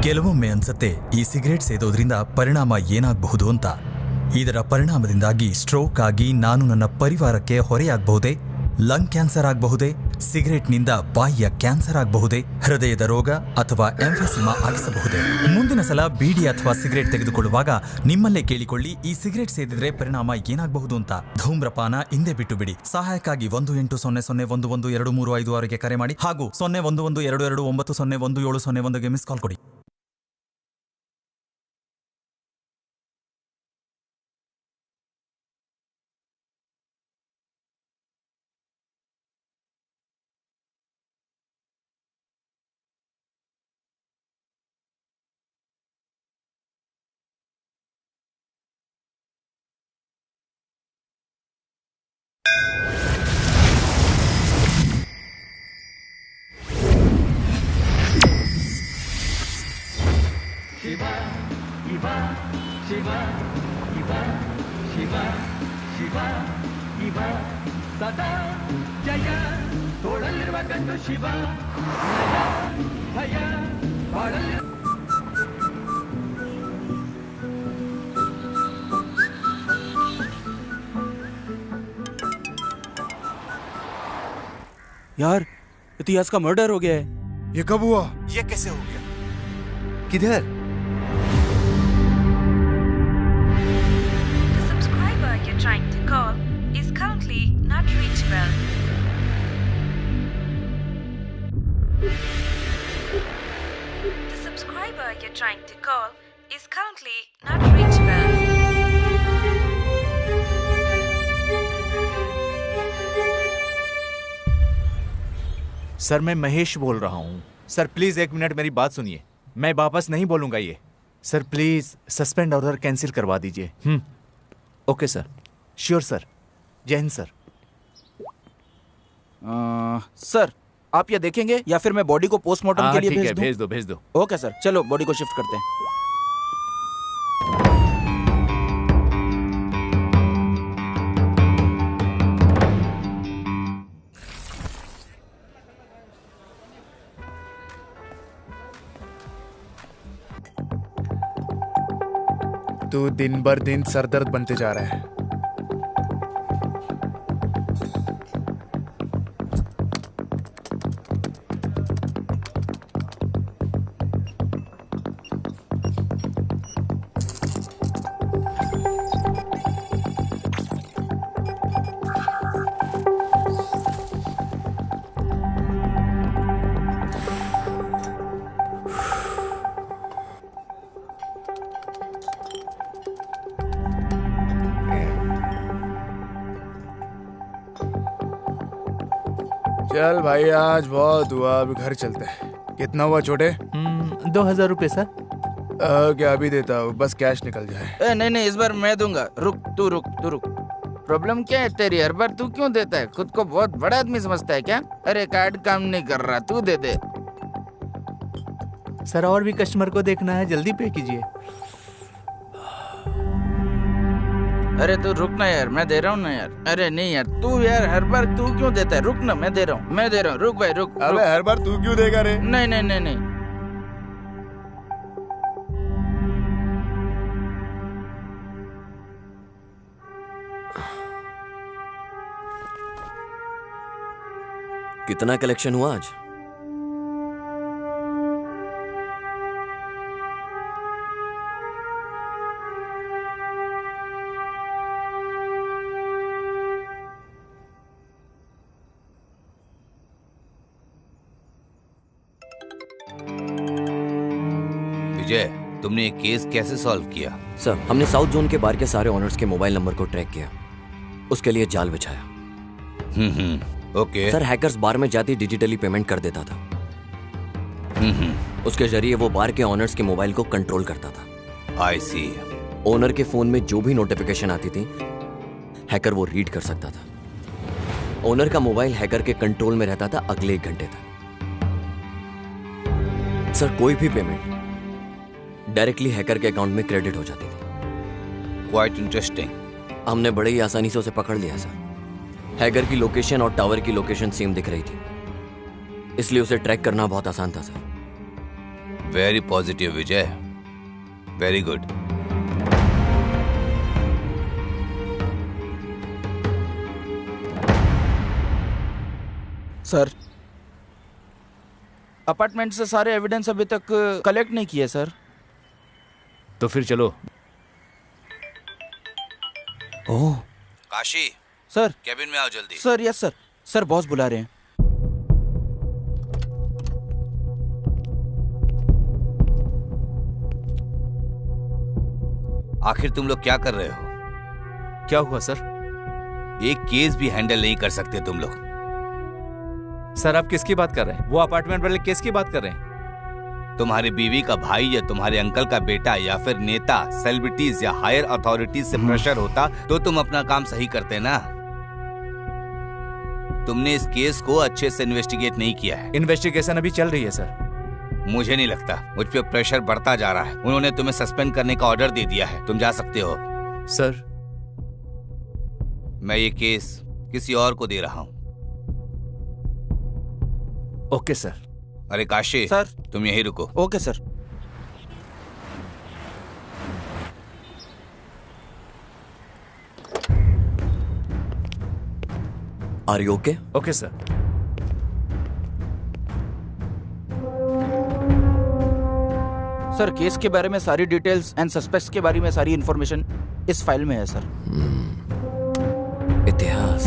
ಕೆಲವೊಮ್ಮೆ ಅನ್ಸತ್ತೆ ಈ ಸಿಗರೇಟ್ ಸೇದೋದ್ರಿಂದ ಪರಿಣಾಮ ಏನಾಗಬಹುದು ಅಂತ. ಇದರ ಪರಿಣಾಮದಿಂದಾಗಿ ಸ್ಟ್ರೋಕ್ ಆಗಿ ನಾನು ನನ್ನ ಪರಿವಾರಕ್ಕೆ ಹೊರೆಯಾಗಬಹುದೇ, ಲಂಗ್ ಕ್ಯಾನ್ಸರ್ ಆಗಬಹುದೇ, ಸಿಗರೇಟ್ನಿಂದ ಬಾಯಿಯ ಕ್ಯಾನ್ಸರ್ ಆಗಬಹುದೇ, ಹೃದಯದ ರೋಗ ಅಥವಾ ಎಂಫೆಸಿಮಾ ಆಗಿಸಬಹುದೇ? ಮುಂದಿನ ಸಲ ಬೀಡಿ ಅಥವಾ ಸಿಗರೇಟ್ ತೆಗೆದುಕೊಳ್ಳುವಾಗ ನಿಮ್ಮಲ್ಲೇ ಕೇಳಿಕೊಳ್ಳಿ, ಈ ಸಿಗರೇಟ್ ಸೇದಿದ್ರೆ ಪರಿಣಾಮ ಏನಾಗಬಹುದು ಅಂತ. ಧೂಮ್ರಪಾನ ಹಿಂದೆ ಬಿಟ್ಟು ಬಿಡಿ. ಸಹಾಯಕ್ಕಾಗಿ 1800112356ಗೆ ಕರೆ ಮಾಡಿ ಹಾಗೂ 0112290101ಗೆ ಮಿಸ್ ಕಾಲ್ ಕೊಡಿ. यार इतिहास का मर्डर हो गया है। ये कब हुआ? ये कैसे हो गया? किधर? The subscriber you're trying to call is currently not reachable. The subscriber you're trying to call is currently not reachable. Sir मैं महेश बोल रहा हूँ। सर प्लीज 1 मिनट मेरी बात सुनिए, मैं वापस नहीं बोलूंगा ये। Sir please suspend order cancel करवा दीजिए। Okay sir, sure sir. जय हिंद सर। सर आप ये देखेंगे या फिर मैं बॉडी को पोस्टमार्टम के लिए भेज दूं? भेज दो भेज दो। ओके सर, चलो बॉडी को शिफ्ट करते हैं। तू दिन भर दिन सरदर्द बनते जा रहा है। चल भाई आज बहुत हुआ, अभी घर चलते हैं। कितना हुआ छोटे? 2000 रुपये सर। क्या अभी देता हूँ, बस कैश निकल जाए। नहीं इस बार मैं दूंगा। रुक तू रुक। प्रॉब्लम क्या है तेरी? हर बार तू क्यों देता है? खुद को बहुत बड़ा आदमी समझता है क्या? अरे कार्ड काम नहीं कर रहा, तू दे दे। सर और भी कस्टमर को देखना है, जल्दी पे कीजिए। अरे तू रुक ना यार, मैं दे रहा हूँ ना यार। अरे नहीं यार, तू यार हर बार तू क्यों देता है? रुक ना, मैं दे रहा हूँ। रुक भाई रुक। अबे हर बार तू क्यों देगा रे? नहीं। कितना कलेक्शन हुआ आज? विजय, तुमने ये केस कैसे सॉल्व किया? सर हमने साउथ जोन के बार के सारे ऑनर्स के मोबाइल नंबर को ट्रैक किया, उसके लिए जाल बिछाया। ओके। सर हैकर्स बार में जाती डिजिटली पेमेंट कर देता था। उसके जरिए वो बार के ऑनर्स के मोबाइल को कंट्रोल करता था। आई सी। ओनर के फोन में जो भी नोटिफिकेशन आती थी हैकर वो रीड कर सकता था। ओनर का मोबाइल हैकर के कंट्रोल में रहता था अगले 1 घंटे तक। सर कोई भी पेमेंट डायरेक्टली हैकर के अकाउंट में क्रेडिट हो जाती थी। Quite interesting. हमने बड़े ही आसानी से उसे पकड़ लिया सर। हैकर की लोकेशन और टावर की लोकेशन सेम दिख रही थी, इसलिए उसे ट्रैक करना बहुत आसान था सर। वेरी पॉजिटिव विजय, वेरी गुड। सर, अपार्टमेंट से सारे एविडेंस अभी तक कलेक्ट नहीं किए सर। तो फिर चलो। ओह, काशी, सर, कैबिन में आओ जल्दी। Sir, yes sir. Sir, boss बुला रहे हैं। आखिर तुम लोग क्या कर रहे हो? क्या हुआ सर? एक केस भी हैंडल नहीं कर सकते तुम लोग। सर आप किसकी बात कर रहे हैं? वो अपार्टमेंट वाले केस की बात कर रहे हैं? तुम्हारी बीवी का भाई या तुम्हारे अंकल का बेटा या फिर नेता, सेलिब्रिटीज या हायर अथॉरिटीज से प्रेशर होता तो तुम अपना काम सही करते ना। तुमने इस केस को अच्छे से इन्वेस्टिगेट नहीं किया है। इन्वेस्टिगेशन अभी चल रही है सर। मुझे नहीं लगता, मुझ पे प्रेशर बढ़ता जा रहा है। उन्होंने तुम्हें सस्पेंड करने का ऑर्डर दे दिया है, तुम जा सकते हो। सर, मैं ये केस किसी और को दे रहा हूँ। Okay sir. अरे काशी सर। तुम यहीं रुको। Okay sir. Are you okay? Okay sir. Sir, case के बारे में सारी डिटेल्स एंड सस्पेक्ट्स के बारे में सारी इंफॉर्मेशन इस फाइल में है सर। इतिहास।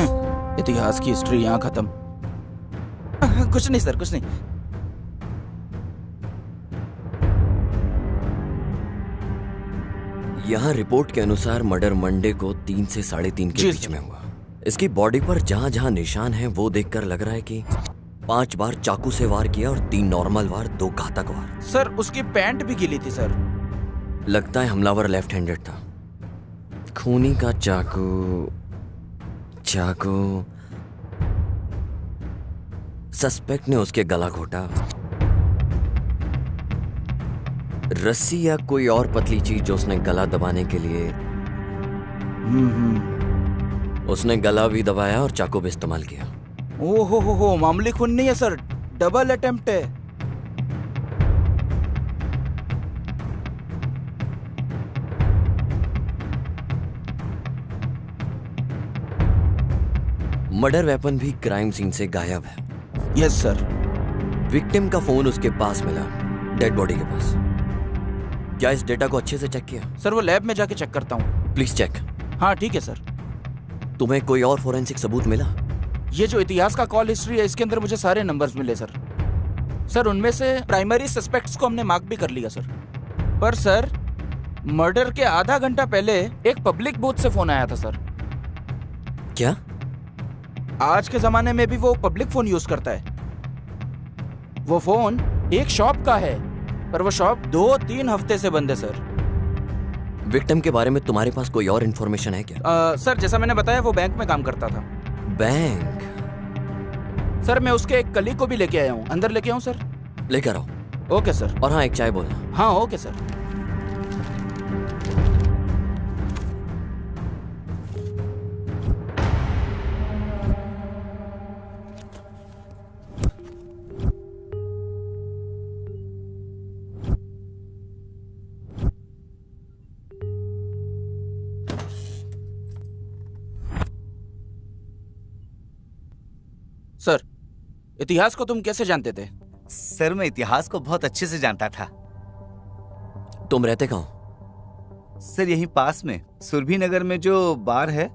इतिहास की हिस्ट्री यहाँ खत्म। कुछ नहीं सर, कुछ नहीं। यहाँ रिपोर्ट के अनुसार मर्डर मंडे को 3 से 3:30 के जी बीच सर। में हुआ। इसकी बॉडी पर जहाँ जहाँ निशान हैं वो देखकर लग रहा है कि 5 बार चाकू से वार किया और 3 नॉर्मल वार, 2 घातक वार। सर, उसकी पैंट भी गीली थी सर। लगता है हमलावर लेफ्ट हैंडेड था। खूनी का चाकू सस्पेक्ट ने उसके गला घोटा। रस्सी या कोई और पतली चीज जो उसने गला दबाने के लिए उसने गला भी दबाया और चाकू भी इस्तेमाल किया। ओहो हो, मामूली खून नहीं है सर, डबल अटेम्प्ट है। मर्डर वेपन भी क्राइम सीन से गायब है। Yes sir. विक्टिम का फोन उसके पास मिला, डेड बॉडी के पास। क्या इस डेटा को अच्छे से चेक किया? सर, वो लैब में जाके चेक करता हूँ। Please check. हाँ ठीक है सर। तुम्हें कोई और फोरेंसिक सबूत मिला? ये जो इतिहास का कॉल हिस्ट्री है, इसके अंदर मुझे सारे नंबर्स मिले सर। सर, उनमें से प्राइमरी सस्पेक्ट्स को हमने मार्क भी कर लिया सर। पर सर, मर्डर के आधा घंटा पहले एक पब्लिक बूथ से फोन आया था सर। क्या? आज के जमाने में भी वो पब्लिक फोन यूज करता है। वो फोन एक शॉप का है, पर वो शॉप 2-3 हफ्ते से बंद है सर। विक्टिम के बारे में तुम्हारे पास कोई और इन्फॉर्मेशन है क्या? सर, जैसा मैंने बताया, वो बैंक में काम करता था। बैंक? सर, मैं उसके एक कलीग को भी लेके आया हूँ। अंदर लेके आऊँ सर? लेकर आओ। Okay sir. और हाँ, एक चाय बोलना। हाँ ओके सर। सर, इतिहास को तुम कैसे जानते थे? सर, मैं इतिहास को बहुत अच्छे से जानता था। तुम रहते कहाँ हो? सर, यहीं पास में सुरभि नगर में जो बार है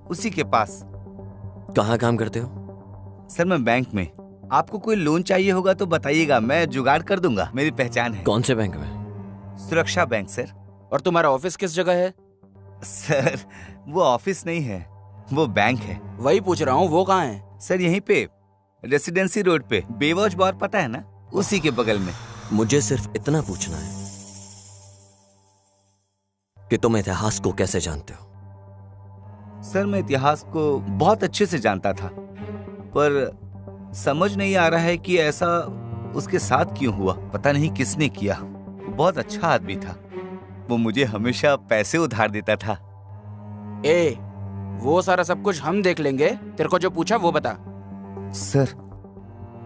उसी के पास। कहाँ काम करते हो? सर, मैं बैंक में। आपको कोई लोन चाहिए होगा तो बताइएगा, मैं जुगाड़ कर दूंगा, मेरी पहचान है। कौन से बैंक में? सुरक्षा बैंक सर। और तुम्हारा ऑफिस किस जगह है? सर, वो ऑफिस नहीं है, वो बैंक है। वही पूछ रहा हूँ, वो कहाँ है? सर, यहीं पे रेसिडेंसी रोड पे, बेवॉच बार पता है ना, उसी के बगल में। मुझे सिर्फ इतना पूछना है कि तुम इतिहास को कैसे जानते हो? सर, मैं इतिहास को बहुत अच्छे से जानता था, पर समझ नहीं आ रहा है कि ऐसा उसके साथ क्यों हुआ। पता नहीं किसने किया। वो बहुत अच्छा आदमी था। वो मुझे हमेशा पैसे उधार देता था। वो सारा सब कुछ हम देख लेंगे। तेरे को जो पूछा वो बता। सर,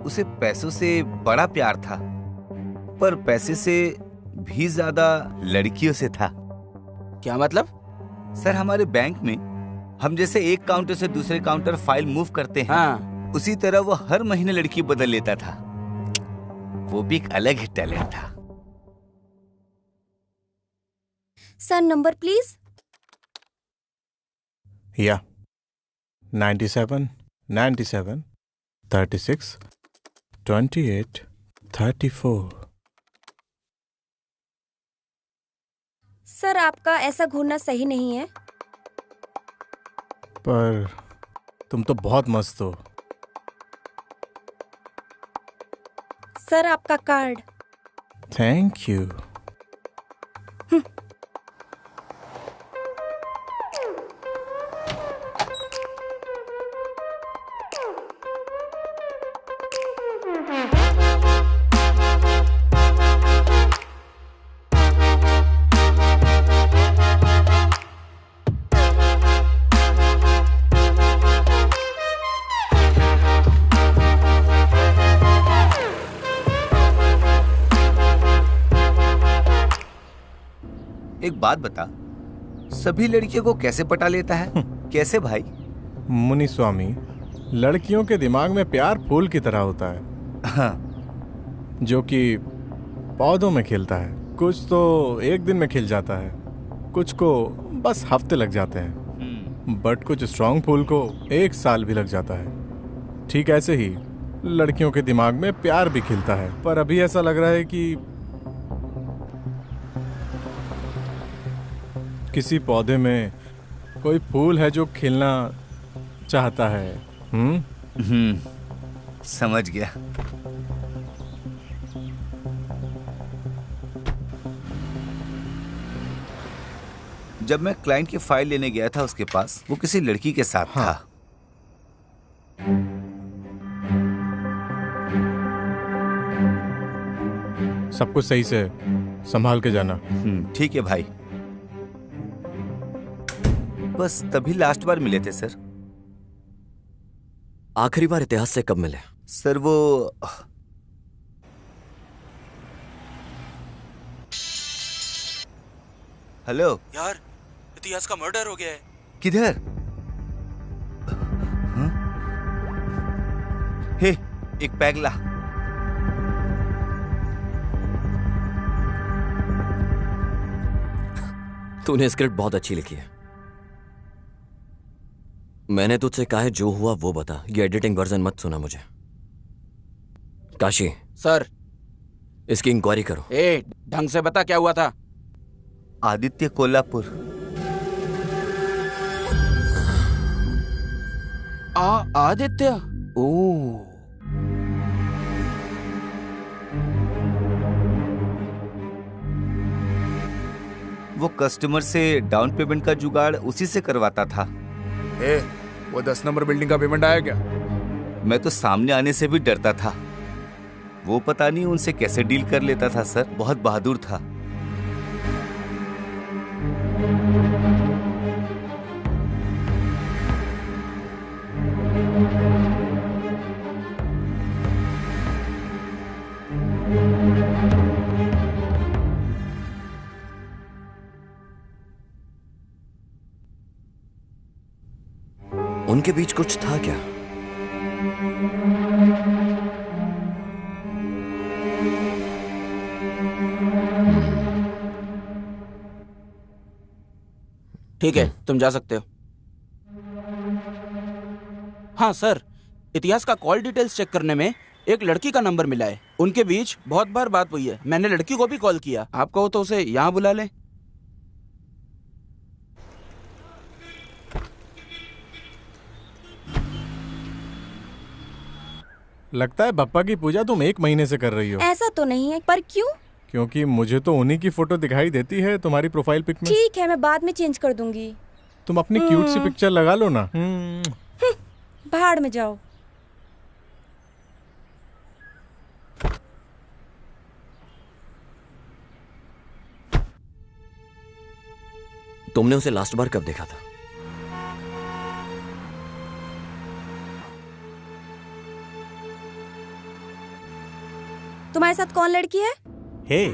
उसे पैसों से बड़ा प्यार था। पर पैसे से भी ज्यादा लड़कियों से था। क्या मतलब? सर हमारे बैंक में हम जैसे एक काउंटर से दूसरे काउंटर फाइल मूव करते हैं, हाँ। उसी तरह वो हर महीने लड़की बदल लेता था। वो भी एक अलग ही टैलेंट था। Sir number please. या 97 97 36 28 34। सर आपका ऐसा घूरना सही नहीं है। पर तुम तो बहुत मस्त हो। सर आपका कार्ड। Thank you. एक बात बता, सभी लड़कियों को कैसे पटा लेता है? कैसे भाई? मुनि स्वामी, लड़कियों के दिमाग में प्यार फूल की तरह होता है, हाँ। जो कि पौधों में खिलता है। कुछ तो एक दिन में खिल जाता है, कुछ को बस हफ्ते लग जाते हैं, बट कुछ स्ट्रांग फूल को 1 साल भी लग जाता है। ठीक ऐसे ही लड़कियों के दिमाग में प्यार भी खिलता है, पर अभी ऐसा लग रहा है कि किसी पौधे में कोई फूल है जो खिलना चाहता है। समझ गया। जब मैं क्लाइंट की फाइल लेने गया था उसके पास, वो किसी लड़की के साथ था। सब कुछ सही से संभाल के जाना। ठीक है भाई। बस तभी लास्ट बार मिले थे सर। आखिरी बार इतिहास से कब मिले? सर वो हेलो यार, इतिहास का मर्डर हो गया है। किधर? हे, एक पैग ला। तूने स्क्रिप्ट बहुत अच्छी लिखी है। मैंने तुझसे कहा है जो हुआ वो बता, ये एडिटिंग वर्जन मत सुना मुझे। काशी सर, इसकी इंक्वायरी करो। ढंग से बता क्या हुआ था। आदित्य कोल्हापुर। आदित्य? ओ, वो कस्टमर से डाउन पेमेंट का जुगाड़ उसी से करवाता था। वो 10 नंबर बिल्डिंग का पेमेंट आया क्या? मैं तो सामने आने से भी डरता था। वो पता नहीं उनसे कैसे डील कर लेता था सर, बहुत बहादुर था। उनके बीच कुछ था क्या? ठीक है, तुम जा सकते हो। हाँ सर, इतिहास का कॉल डिटेल्स चेक करने में एक लड़की का नंबर मिला है। उनके बीच बहुत बार बात हुई है। मैंने लड़की को भी कॉल किया। आप कहो तो उसे यहाँ बुला ले। लगता है बप्पा की पूजा तुम 1 महीने से कर रही हो। ऐसा तो नहीं है, पर क्यों? क्योंकि मुझे तो उन्हीं की फोटो दिखाई देती है तुम्हारी प्रोफाइल पिक में। ठीक है, मैं बाद में चेंज कर दूंगी। तुम अपनी क्यूट सी पिक्चर लगा लो ना। भाड़ में जाओ। तुमने उसे लास्ट बार कब देखा था? तुम्हारे साथ कौन लड़की है? हे,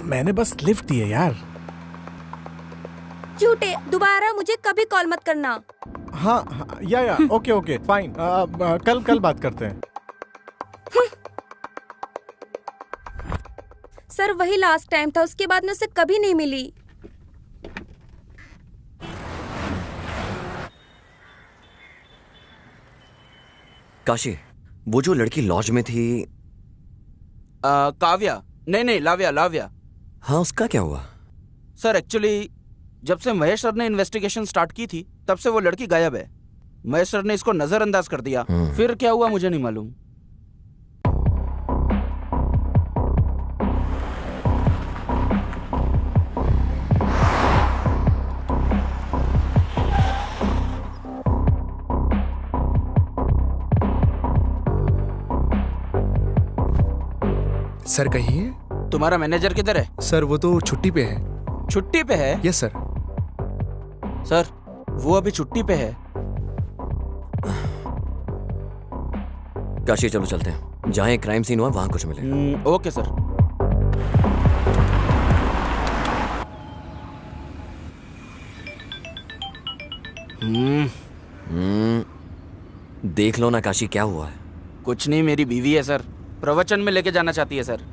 मैंने बस लिफ्ट दी है यार। झूठे, दोबारा मुझे कभी कॉल मत करना। हाँ, या ओके ओके फाइन। कल बात करते हैं। सर वही लास्ट टाइम था, उसके बाद मैं उससे कभी नहीं मिली। काशी, वो जो लड़की लॉज में थी, काव्या, नहीं लाव्या लाव्या। हाँ उसका क्या हुआ? सर एक्चुअली जब से महेश सर ने इन्वेस्टिगेशन स्टार्ट की थी तब से वो लड़की गायब है। महेश सर ने इसको नजरअंदाज कर दिया, फिर क्या हुआ मुझे नहीं मालूम। सर कहिए। तुम्हारा मैनेजर किधर है? सर वो तो छुट्टी पे है। छुट्टी पे है? Yes sir. सर वो अभी छुट्टी पे है। काशी चलो चलते हैं, जहाँ एक क्राइम सीन हुआ वहां कुछ मिले। Okay sir. देख लो ना काशी, क्या हुआ है? कुछ नहीं, मेरी बीवी है सर, प्रवचन में लेके जाना चाहती है सर।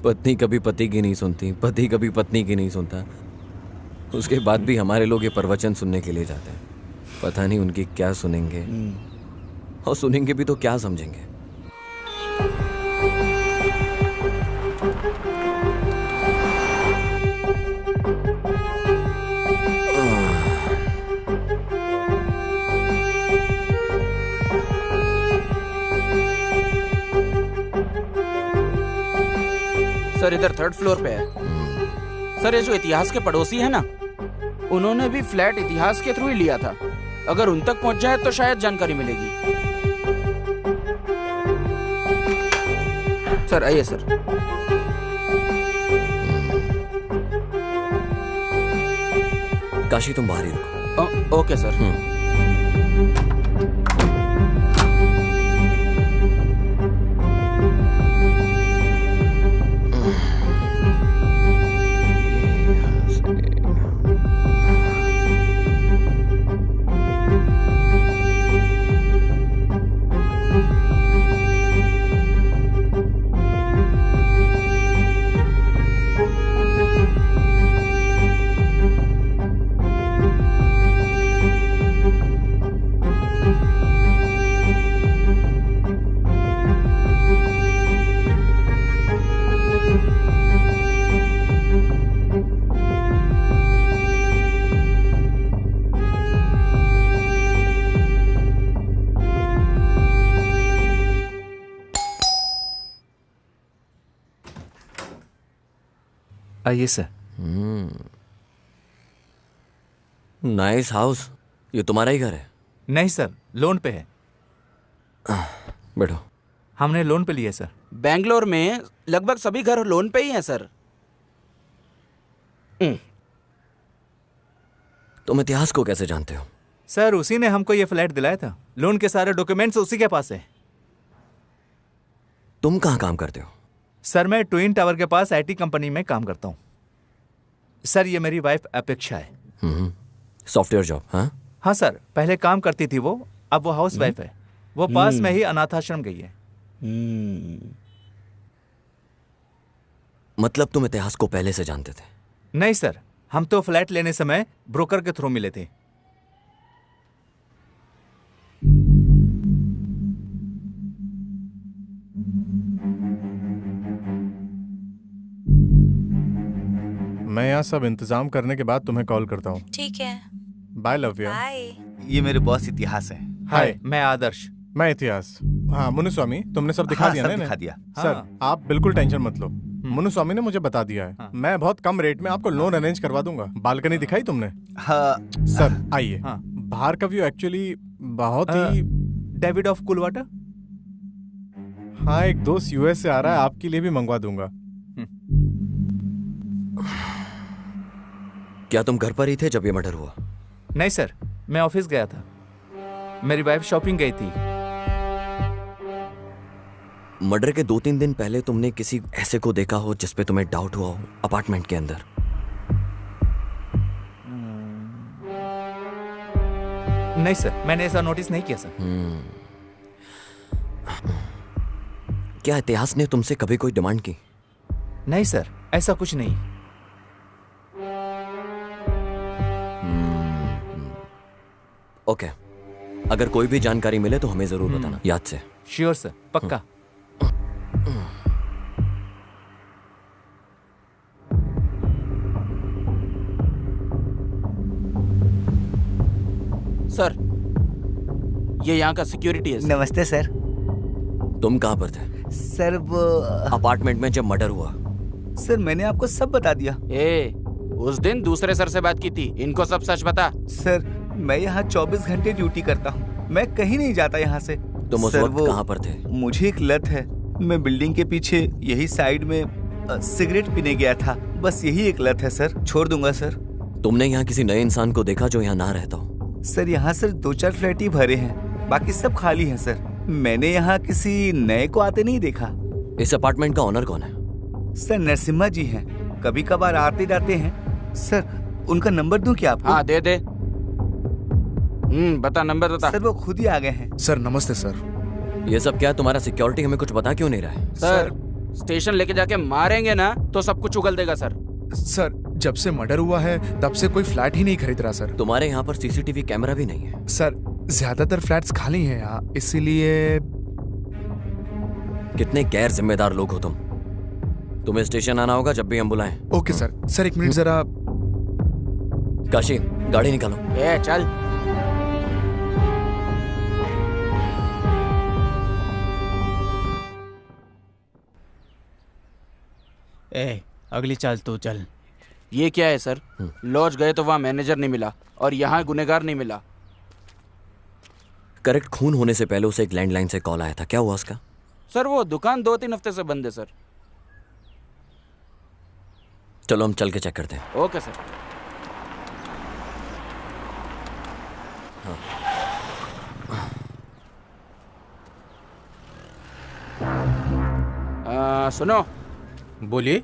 पत्नी कभी पति की नहीं सुनती, पति कभी पत्नी की नहीं सुनता। उसके बाद भी हमारे लोग ये प्रवचन सुनने के लिए जाते हैं। पता नहीं उनकी क्या सुनेंगे, और सुनेंगे भी तो क्या समझेंगे। सर इधर 3rd फ्लोर पे है। सर ये जो इतिहास के पड़ोसी है ना, उन्होंने भी फ्लैट इतिहास के थ्रू ही लिया था। अगर उन तक पहुंच जाए तो शायद जानकारी मिलेगी। सर आइए सर। काशी तुम बाहर ही रुको। Okay sir. आइए सर। Nice house. ये तुम्हारा ही घर है? नहीं सर, लोन पे है। बैठो। हमने लोन पे लिया सर। बेंगलोर में लगभग सभी घर लोन पे ही हैं सर। तुम इतिहास को कैसे जानते हो? सर उसी ने हमको ये फ्लैट दिलाया था। लोन के सारे डॉक्यूमेंट्स उसी के पास है। तुम कहाँ काम करते हो? सर मैं ट्विन टावर के पास आईटी कंपनी में काम करता हूँ। सर ये मेरी वाइफ अपेक्षा है। Software job? हाँ हाँ सर, पहले काम करती थी वो, अब वो हाउस वाइफ है। वो पास में ही अनाथाश्रम गई है। मतलब तुम इतिहास को पहले से जानते थे? नहीं सर, हम तो फ्लैट लेने समय ब्रोकर के थ्रू मिले थे। मैं यहाँ सब इंतजाम करने के बाद तुम्हें कॉल करता हूँ। ठीक है, बाय लव्या। बाय। ये मेरे बॉस इतिहास है। हाय, मैं आदर्श। मैं इतिहास। हाँ मुनुस्वामी, तुमने सब दिखा हाँ, दिया सब ना दिखा इन्हें? दिया। सर हाँ। आप बिल्कुल टेंशन मत लो। मुनुस्वामी ने मुझे बता दिया है। मैं बहुत कम रेट में आपको लोन अरेंज करवा दूंगा। बालकनी दिखाई तुमने? हाँ सर आइए। हाँ। बाहर का व्यू एक्चुअली बहुत ही डेविड ऑफ कुलवाटा। हाँ, एक दोस्त यूएस से आ रहा है, आपके लिए भी मंगवा दूंगा। क्या तुम घर पर ही थे जब ये मर्डर हुआ? नहीं सर, मैं ऑफिस गया था। मेरी वाइफ शॉपिंग गई थी। मर्डर के 2-3 दिन पहले तुमने किसी ऐसे को देखा हो जिस पे तुम्हें डाउट हुआ हो अपार्टमेंट के अंदर? नहीं सर, मैंने ऐसा नोटिस नहीं किया सर। क्या इतिहास ने तुमसे कभी कोई डिमांड की? नहीं सर, ऐसा कुछ नहीं। ओके, अगर कोई भी जानकारी मिले तो हमें जरूर बताना, याद से। श्योर सर, पक्का। सर, ये यहाँ का सिक्योरिटी है। नमस्ते सर। तुम कहाँ पर थे? सर वो अपार्टमेंट में जब मर्डर हुआ। सर मैंने आपको सब बता दिया। उस दिन दूसरे सर से बात की थी, इनको सब सच बता। सर मैं यहाँ 24 घंटे ड्यूटी करता हूँ, मैं कहीं नहीं जाता यहाँ से। तुम उस वक्त कहाँ पर थे? मुझे एक लत है, मैं बिल्डिंग के पीछे यही साइड में सिगरेट पीने गया था, बस यही एक लत है सर, छोड़ दूंगा सर। तुमने यहाँ किसी नए इंसान को देखा जो यहाँ ना रहता हो? सर यहाँ सर 2-4 फ्लैट ही भरे हैं, बाकी सब खाली हैं सर। मैंने यहाँ किसी नए को आते नहीं देखा। इस अपार्टमेंट का ओनर कौन है? सर नरसिम्हा जी हैं, कभी कभार आते जाते हैं। सर उनका नंबर दूं क्या आपको? हाँ दे दे। बता, नंबर बता। सर वो खुद ही आ गए हैं। सर नमस्ते सर। ये सब क्या, तुम्हारा सिक्योरिटी हमें कुछ बता क्यों नहीं रहा है? सर स्टेशन लेके जाके मारेंगे ना तो सब कुछ उगल देगा सर। सर जब से मर्डर हुआ है तब से कोई फ्लैट ही नहीं खरीद रहा सर। तुम्हारे यहाँ पर सीसीटीवी कैमरा भी नहीं है? सर ज्यादातर फ्लैट्स खाली हैं यहाँ, इसीलिए। कितने गैर जिम्मेदार लोग हो तुम। तुम्हें स्टेशन आना होगा जब भी हम बुलाएं। Okay sir. सर एक मिनट जरा। काशी, गाड़ी निकालो। चल। अगली चाल तो चल। ये क्या है सर? लॉज गए तो वहाँ मैनेजर नहीं मिला और यहाँ गुनेगार नहीं मिला। करेक्ट, खून होने से पहले उसे एक लैंडलाइन से कॉल आया था, क्या हुआ उसका? सर वो दुकान 2-3 हफ्ते से बंद है सर। चलो हम चल के चेक करते हैं। Okay sir. सुनो। बोलिए।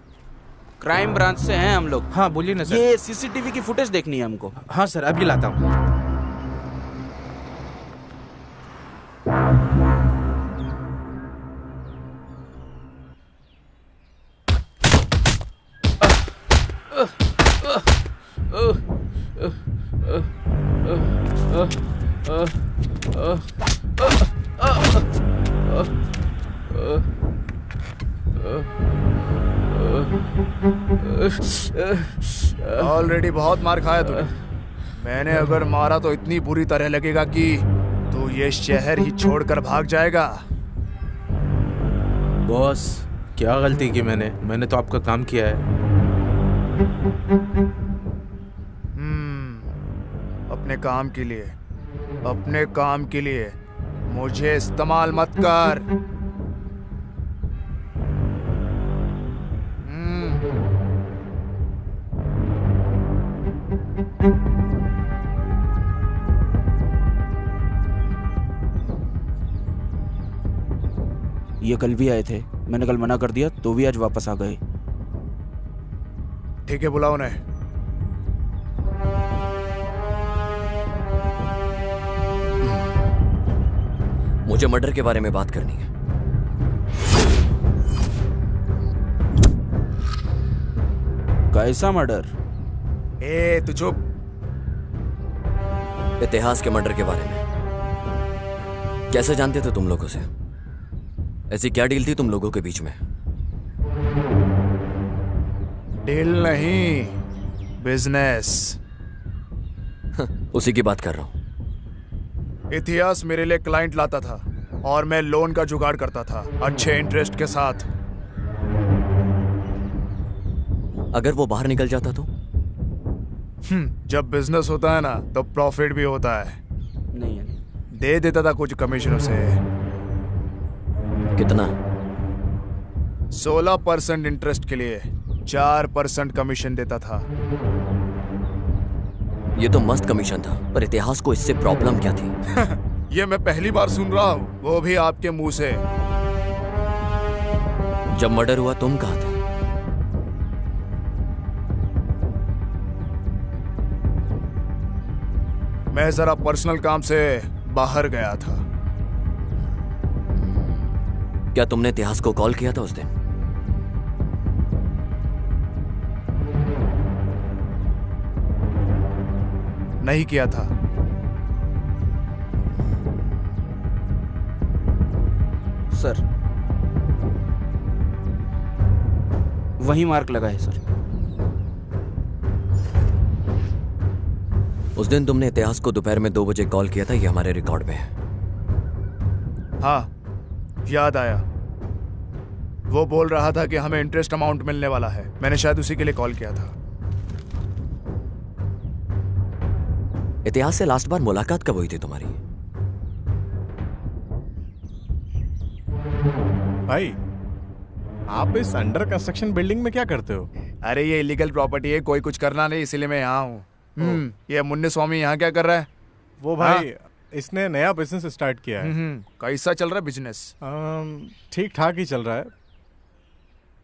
क्राइम ब्रांच से हैं हम लोग। हाँ बोलिए ना सर। ये सीसीटीवी की फुटेज देखनी है हमको। हाँ सर, अभी लाता हूँ। ऑलरेडी बहुत मार खाया तूने। मैंने अगर मारा तो इतनी बुरी तरह लगेगा कि तू ये शहर ही छोड़कर भाग जाएगा। बॉस, क्या गलती की मैंने तो आपका काम किया है। अपने काम के लिए मुझे इस्तेमाल मत कर। ये कल भी आए थे, मैंने कल मना कर दिया तो भी आज वापस आ गए। ठीक है, बुलाओ उन्हें। मुझे मर्डर के बारे में बात करनी है। कैसा मर्डर? तू चुप। इतिहास के मर्डर के बारे में। कैसे जानते थे तुम लोगों से? ऐसी क्या डील थी तुम लोगों के बीच में? डील नहीं, बिजनेस। उसी की बात कर रहा हूं। इतिहास मेरे लिए क्लाइंट लाता था और मैं लोन का जुगाड़ करता था, अच्छे इंटरेस्ट के साथ। अगर वो बाहर निकल जाता तो? जब बिजनेस होता है ना तो प्रॉफिट भी होता है। नहीं। दे देता था कुछ कमीशन उसे। कितना? 16% इंटरेस्ट के लिए 4% कमीशन देता था। ये तो मस्त कमीशन था, पर इतिहास को इससे प्रॉब्लम क्या थी? ये मैं पहली बार सुन रहा हूँ, वो भी आपके मुंह से। जब मर्डर हुआ तुम कहाँ थे? मैं जरा पर्सनल काम से बाहर गया था। क्या तुमने इतिहास को कॉल किया था उस दिन? नहीं किया था। सर वही मार्क लगा है सर। उस दिन तुमने इतिहास को दोपहर में 2 बजे कॉल किया था, ये हमारे रिकॉर्ड में है। हाँ, याद आया। वो बोल रहा था कि हमें इंटरेस्ट अमाउंट मिलने वाला है। मैंने शायद उसी के लिए कॉल किया था। इतिहास से लास्ट बार मुलाकात कब हुई थी तुम्हारी? भाई, आप इस अंडर कंस्ट्रक्शन बिल्डिंग में क्या करते हो? अरे ये इलीगल प्रॉपर्टी है, कोई कुछ करना नहीं, इसीलिए मैं यहाँ हूँ। ये मुन्ने स्वामी यहाँ क्या कर रहा है? वो भाई इसने नया बिजनेस स्टार्ट किया है। कैसा चल रहा है बिजनेस? ठीक ठाक ही चल रहा है,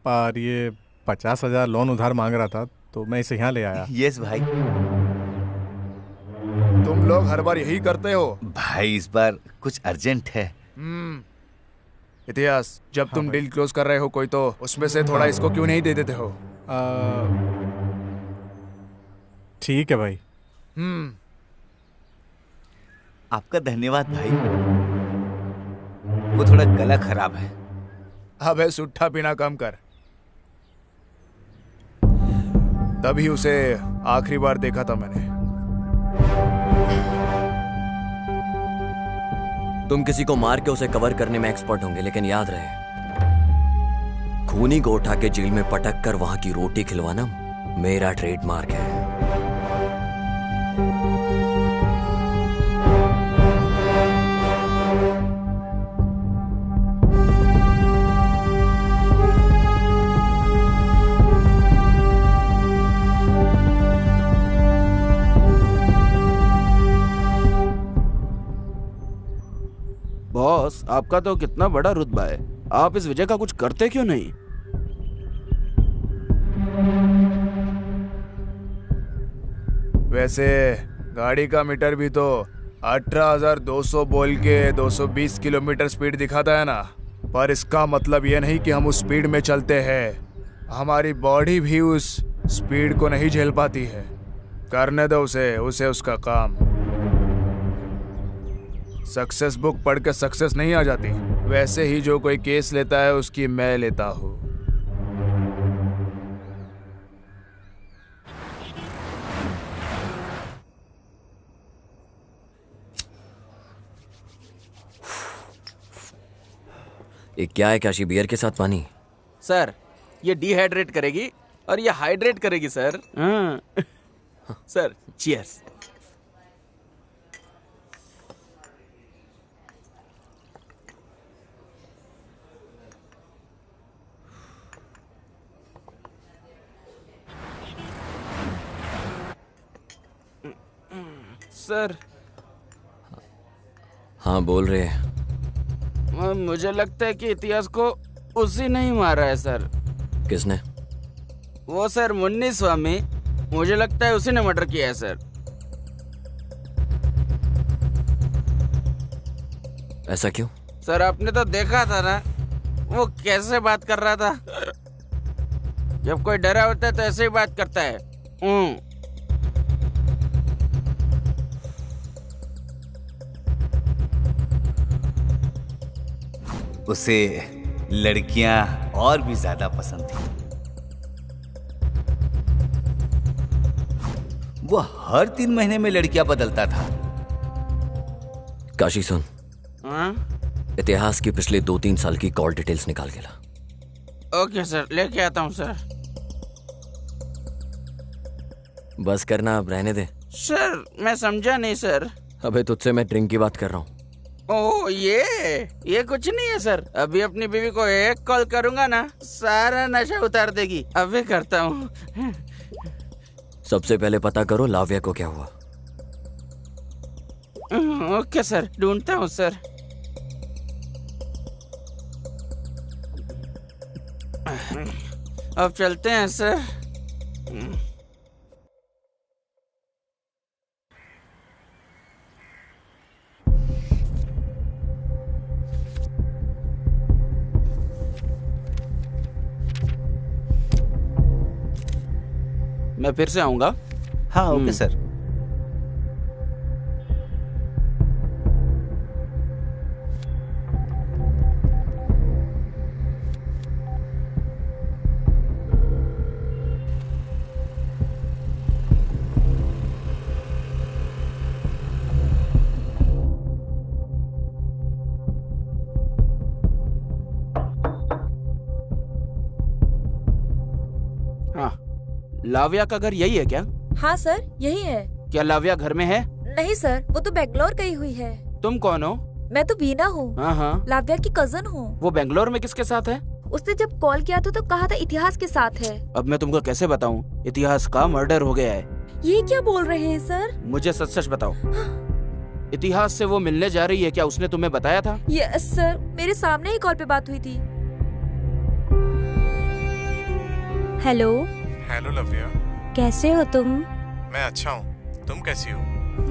पर ये 50,000 लोन उधार मांग रहा था, तो मैं इसे यहाँ ले आया। यस भाई। तुम लोग हर बार यही करते हो भाई, इस बार कुछ अर्जेंट है। इतिहास, जब तुम डील क्लोज कर रहे हो कोई, तो उसमें से थोड़ा इसको क्यों नहीं दे देते हो? ठीक है भाई। आपका धन्यवाद भाई। वो थोड़ा गला खराब है। अबे सुट्ठा पीना कम कर। तभी उसे आखिरी बार देखा था मैंने। तुम किसी को मार के उसे कवर करने में एक्सपर्ट होंगे, लेकिन याद रहे, खूनी को उठा के जेल में पटक कर वहां की रोटी खिलवाना मेरा ट्रेडमार्क है। बॉस, आपका तो कितना बड़ा रुतबा है, आप इस वजह का कुछ करते क्यों नहीं? वैसे गाड़ी का मीटर भी तो 18,200 बोल के 220 किलोमीटर स्पीड दिखाता है ना, पर इसका मतलब यह नहीं कि हम उस स्पीड में चलते हैं। हमारी बॉडी भी उस स्पीड को नहीं झेल पाती है। करने दो उसे उसका काम। सक्सेस बुक पढ़ के सक्सेस नहीं आ जाती, वैसे ही जो कोई केस लेता है उसकी मैं लेता हूँ। ये क्या है काशी? बियर के साथ पानी? सर ये डिहाइड्रेट करेगी और ये हाइड्रेट करेगी सर। Sir cheers. सर। हाँ बोल रहे हैं। मुझे लगता है कि इतिहास को उसी ने ही मारा है सर। किसने? वो सर मुन्नी स्वामी, मुझे लगता है उसी ने मर्डर किया है सर। ऐसा क्यों? सर आपने तो देखा था ना वो कैसे बात कर रहा था। जब कोई डरा होता है तो ऐसे ही बात करता है। उसे लड़कियां और भी ज्यादा पसंद थी। वो हर 3 महीने में लड़कियां बदलता था। काशी सुन, इतिहास की पिछले 2-3 साल की कॉल डिटेल्स निकाल के ला। ओके सर, लेके आता हूँ सर। बस करना, अब रहने दे। सर मैं समझा नहीं सर। अबे तुझसे मैं ड्रिंक की बात कर रहा हूँ। ओह ये कुछ नहीं है सर। अभी अपनी बीवी को एक कॉल करूंगा ना, सारा नशा उतार देगी। अभी करता हूँ। सबसे पहले पता करो लाव्या को क्या हुआ। ओके सर, ढूंढता हूँ सर। अब चलते हैं सर। मैं फिर से आऊंगा। हाँ ओके सर। हाँ, लाविया का घर यही है क्या? हाँ सर, यही है। क्या लाविया घर में है? नहीं सर, वो तो बेंगलोर गई हुई है। तुम कौन हो? मैं तो बीना हूँ, हाँ हाँ। लाविया की कजन हूँ। वो बेंगलोर में किसके साथ है? उसने जब कॉल किया था तो कहा था इतिहास के साथ है। अब मैं तुमको कैसे बताऊं? इतिहास का मर्डर हो गया है। ये क्या बोल रहे हैं सर? मुझे सच सच बताओ। इतिहास से वो मिलने जा रही है, क्या उसने तुम्हें बताया था? यस सर, मेरे सामने ही कॉल पे बात हुई थी। हेलो। हेलो लव्या। कैसे हो तुम? मैं अच्छा हूँ, तुम कैसी हो?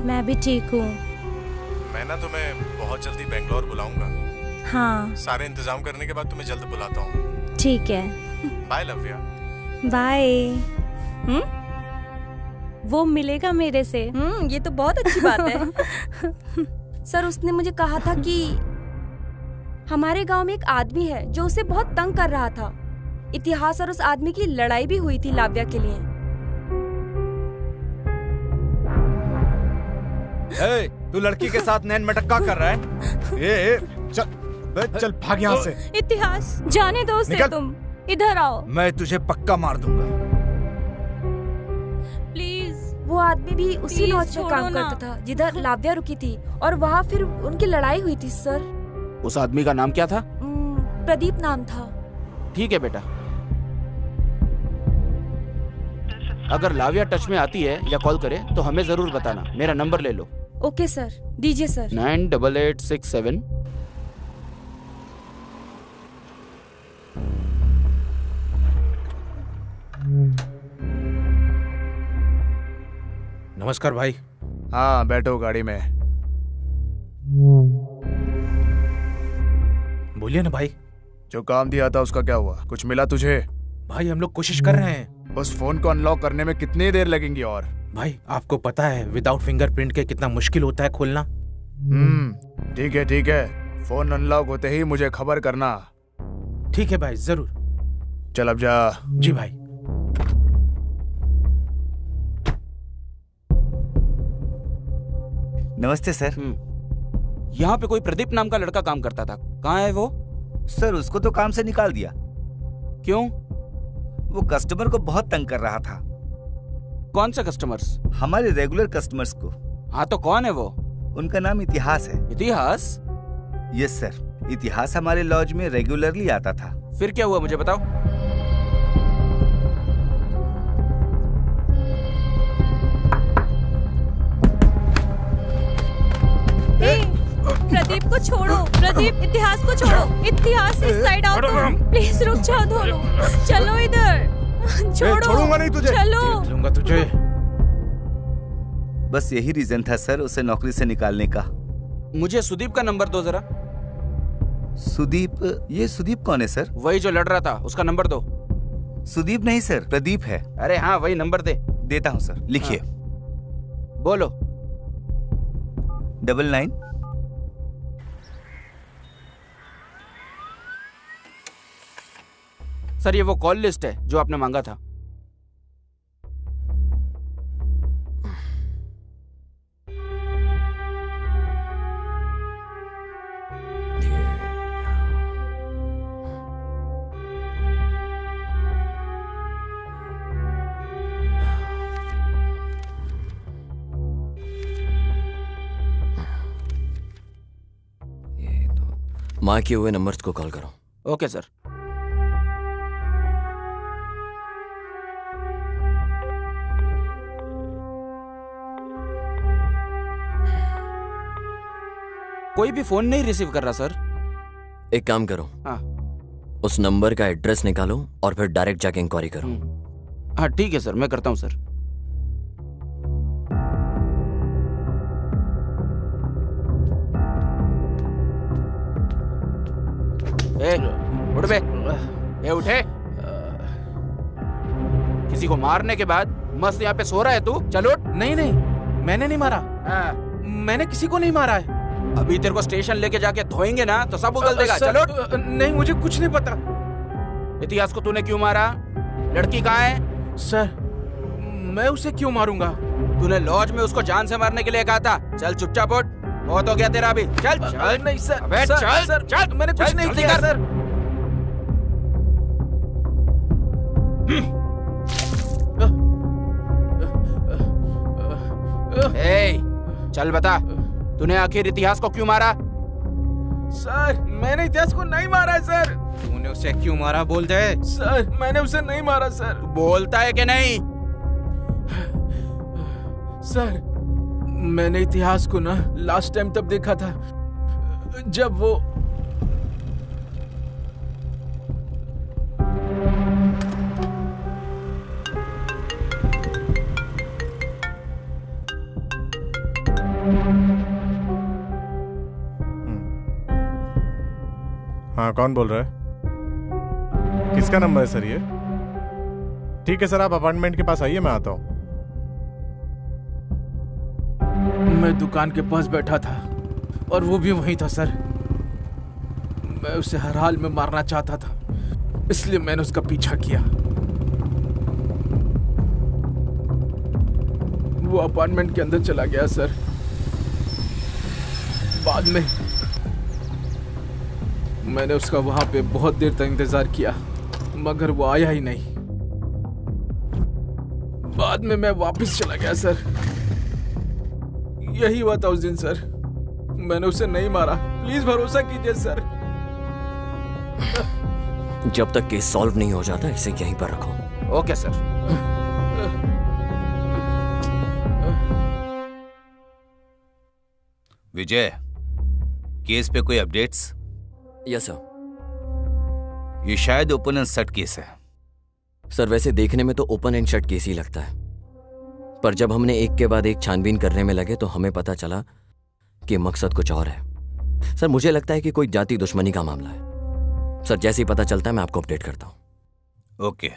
मैं भी ठीक हूँ। मैं ना तुम्हें बहुत जल्दी बेंगलोर बुलाऊंगा। हाँ सारे इंतजाम करने के बाद तुम्हें जल्द बुलाता हूँ। ठीक है, बाय लव्या। बाय। वो मिलेगा मेरे से। ये तो बहुत अच्छी बात है। सर उसने मुझे कहा था कि हमारे गांव में एक आदमी है जो उसे बहुत तंग कर रहा था। इतिहास और उस आदमी की लड़ाई भी हुई थी लाविया के लिए। तू लड़की के साथ नैन मटक्का कर रहा है? चल भाग यहाँ से। इतिहास जाने दो उसे, तुम इधर आओ। मैं तुझे पक्का मार दूंगा। प्लीज। वो आदमी भी उसी लॉज में काम करता था जिधर लाविया रुकी थी, और वहाँ फिर उनकी लड़ाई हुई थी सर। उस आदमी का नाम क्या था? प्रदीप नाम था। ठीक है बेटा, अगर लाविया टच में आती है या कॉल करे तो हमें जरूर बताना। मेरा नंबर ले लो। ओके सर, दीजिए सर। 98867। नमस्कार भाई। हाँ बैठो गाड़ी में। बोलिए ना भाई। जो काम दिया था उसका क्या हुआ? कुछ मिला तुझे? भाई हम लोग कोशिश कर रहे हैं। उस फोन को अनलॉक करने में कितनी देर लगेंगी? और भाई आपको पता है विदाउट फिंगरप्रिंट के कितना मुश्किल होता है खोलना। ठीक है ठीक है, फोन अनलॉक होते ही मुझे खबर करना। ठीक है भाई, जरूर। चल अब जा। जी भाई। नमस्ते सर। यहाँ पे कोई प्रदीप नाम का लड़का काम करता था, कहाँ है वो? सर उसको तो काम से निकाल दिया। क्यों? वो कस्टमर को बहुत तंग कर रहा था। कौन से कस्टमर्स? हमारे रेगुलर कस्टमर्स को। हाँ तो कौन है वो? उनका नाम इतिहास है। इतिहास? यस सर, इतिहास हमारे लॉज में रेगुलरली आता था। फिर क्या हुआ मुझे बताओ। प्रदीप को छोड़ो, प्रदीप इतिहास को छोड़ो। इतिहास इस साइड आओ तुम। प्लीज रुक जाओ दोनों। चलो इधर। छोड़ो। छोड़ूंगा नहीं तुझे। चलो। लूंगा तुझे। बस यही रीजन था सर उसे नौकरी से निकालने का। मुझे सुदीप का नंबर दो जरा। सुदीप? ये सुदीप कौन है सर? वही जो लड़ रहा था, उसका नंबर दो। सुदीप नहीं सर, प्रदीप है। अरे हाँ वही, नंबर दे। देता हूँ सर, लिखिए। बोलो। 99। सर ये वो कॉल लिस्ट है जो आपने मांगा था। माँ किए हुए नंबर्स को कॉल करो। Okay sir. कोई भी फोन नहीं रिसीव कर रहा सर। एक काम करो, हाँ उस नंबर का एड्रेस निकालो और फिर डायरेक्ट जाके इंक्वायरी करो। हाँ ठीक है सर, मैं करता हूँ सर। उठ बे, ये उठे। किसी को मारने के बाद मस्त यहाँ पे सो रहा है तू? चल उठ। नहीं नहीं, मैंने नहीं मारा। मैंने किसी को नहीं मारा है। अभी तेरे को स्टेशन लेके जाके धोएंगे ना तो सब उगल देगा। चल उठ। नहीं, मुझे कुछ नहीं पता। इतिहास को तूने क्यों मारा? लड़की कहाँ है? सर, मैं उसे क्यों मारूंगा? तूने लॉज में उसको जान से मारने के लिए कहा था। चल चुपचाप उठ, बहुत हो गया तेरा अभी। चल चल। नहीं सर, अबे सर, चल सर, चल, मैंने कुछ नहीं किया सर। चल बता, तूने आखिर इतिहास को क्यों मारा? सर, मैंने इतिहास को नहीं मारा है सर। तूने उसे क्यों मारा बोल दे। सर, मैंने उसे नहीं मारा सर। बोलता है कि नहीं? सर, मैंने इतिहास को ना लास्ट टाइम तब देखा था जब वो हाँ, कौन बोल रहा है? किसका नंबर है सर ये? ठीक है सर, आप अपार्टमेंट के पास आइए, मैं आता हूँ। मैं दुकान के पास बैठा था और वो भी वहीं था सर। मैं उसे हर हाल में मारना चाहता था, इसलिए मैंने उसका पीछा किया। वो अपार्टमेंट के अंदर चला गया सर। बाद में मैंने उसका वहां पे बहुत देर तक इंतजार किया, मगर वो आया ही नहीं। बाद में मैं वापस चला गया सर। यही हुआ था उस दिन सर। मैंने उसे नहीं मारा, प्लीज भरोसा कीजिए सर। जब तक केस सॉल्व नहीं हो जाता इसे यहीं पर रखो। Okay sir. विजय, केस पे कोई अपडेट्स? Yes sir. ये शायद ओपन एंड शट केस है। सर, वैसे देखने में तो ओपन एंड शट केस ही लगता है, पर जब हमने एक के बाद एक छानबीन करने में लगे तो हमें पता चला कि मकसद कुछ और है। सर, मुझे लगता है कि कोई जाति दुश्मनी का मामला है। सर, जैसे ही पता चलता है मैं आपको अपडेट करता हूं। ओके।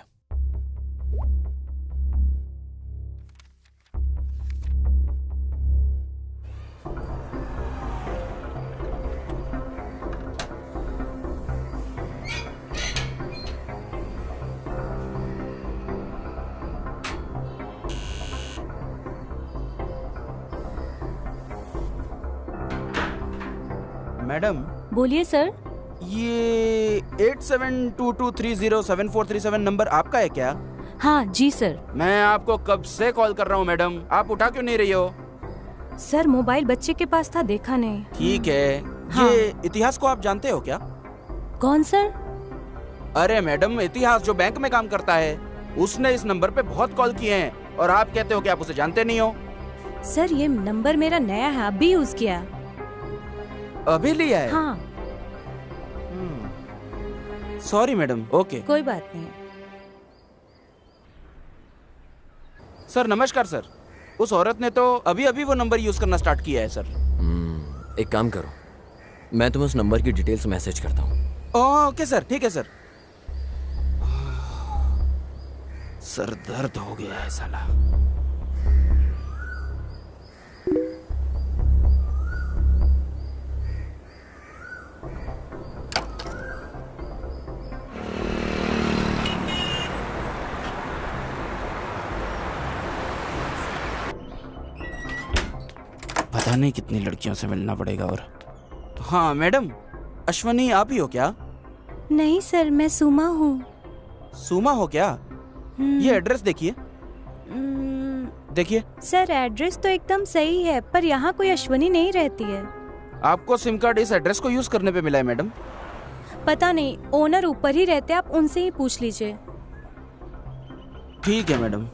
मैडम, बोलिए सर। ये 8722307437 नंबर आपका है क्या? हाँ जी सर। मैं आपको कब से कॉल कर रहा हूँ मैडम, आप उठा क्यों नहीं रही हो? सर, मोबाइल बच्चे के पास था, देखा नहीं। ठीक है। हाँ। ये इतिहास को आप जानते हो क्या? कौन सर? अरे मैडम, इतिहास जो बैंक में काम करता है, उसने इस नंबर पे बहुत कॉल किए हैं और आप कहते हो कि आप उसे जानते नहीं हो। सर, ये नंबर मेरा नया है, अभी यूज किया। अभी लिया है? हाँ। Sorry madam. ओके, कोई बात नहीं। सर नमस्कार सर। उस औरत ने तो अभी अभी वो नंबर यूज करना स्टार्ट किया है सर। एक काम करो, मैं तुम्हें उस नंबर की डिटेल्स मैसेज करता हूँ। ओके सर, ठीक है सर। सर दर्द हो गया है साला। पता नहीं कितनी लड़कियों से मिलना पड़ेगा। और हाँ मैडम, अश्वनी आप ही हो क्या? नहीं सर, मैं सुमा हूँ। सुमा हो क्या? ये एड्रेस देखिए। देखिए सर, एड्रेस तो एकदम सही है, पर यहाँ कोई अश्वनी नहीं रहती है। आपको सिम कार्ड इस एड्रेस को यूज करने पे मिला है मैडम। पता नहीं, ओनर ऊपर ही रहते, आप उनसे ही पूछ लीजिए। ठीक है मैडम।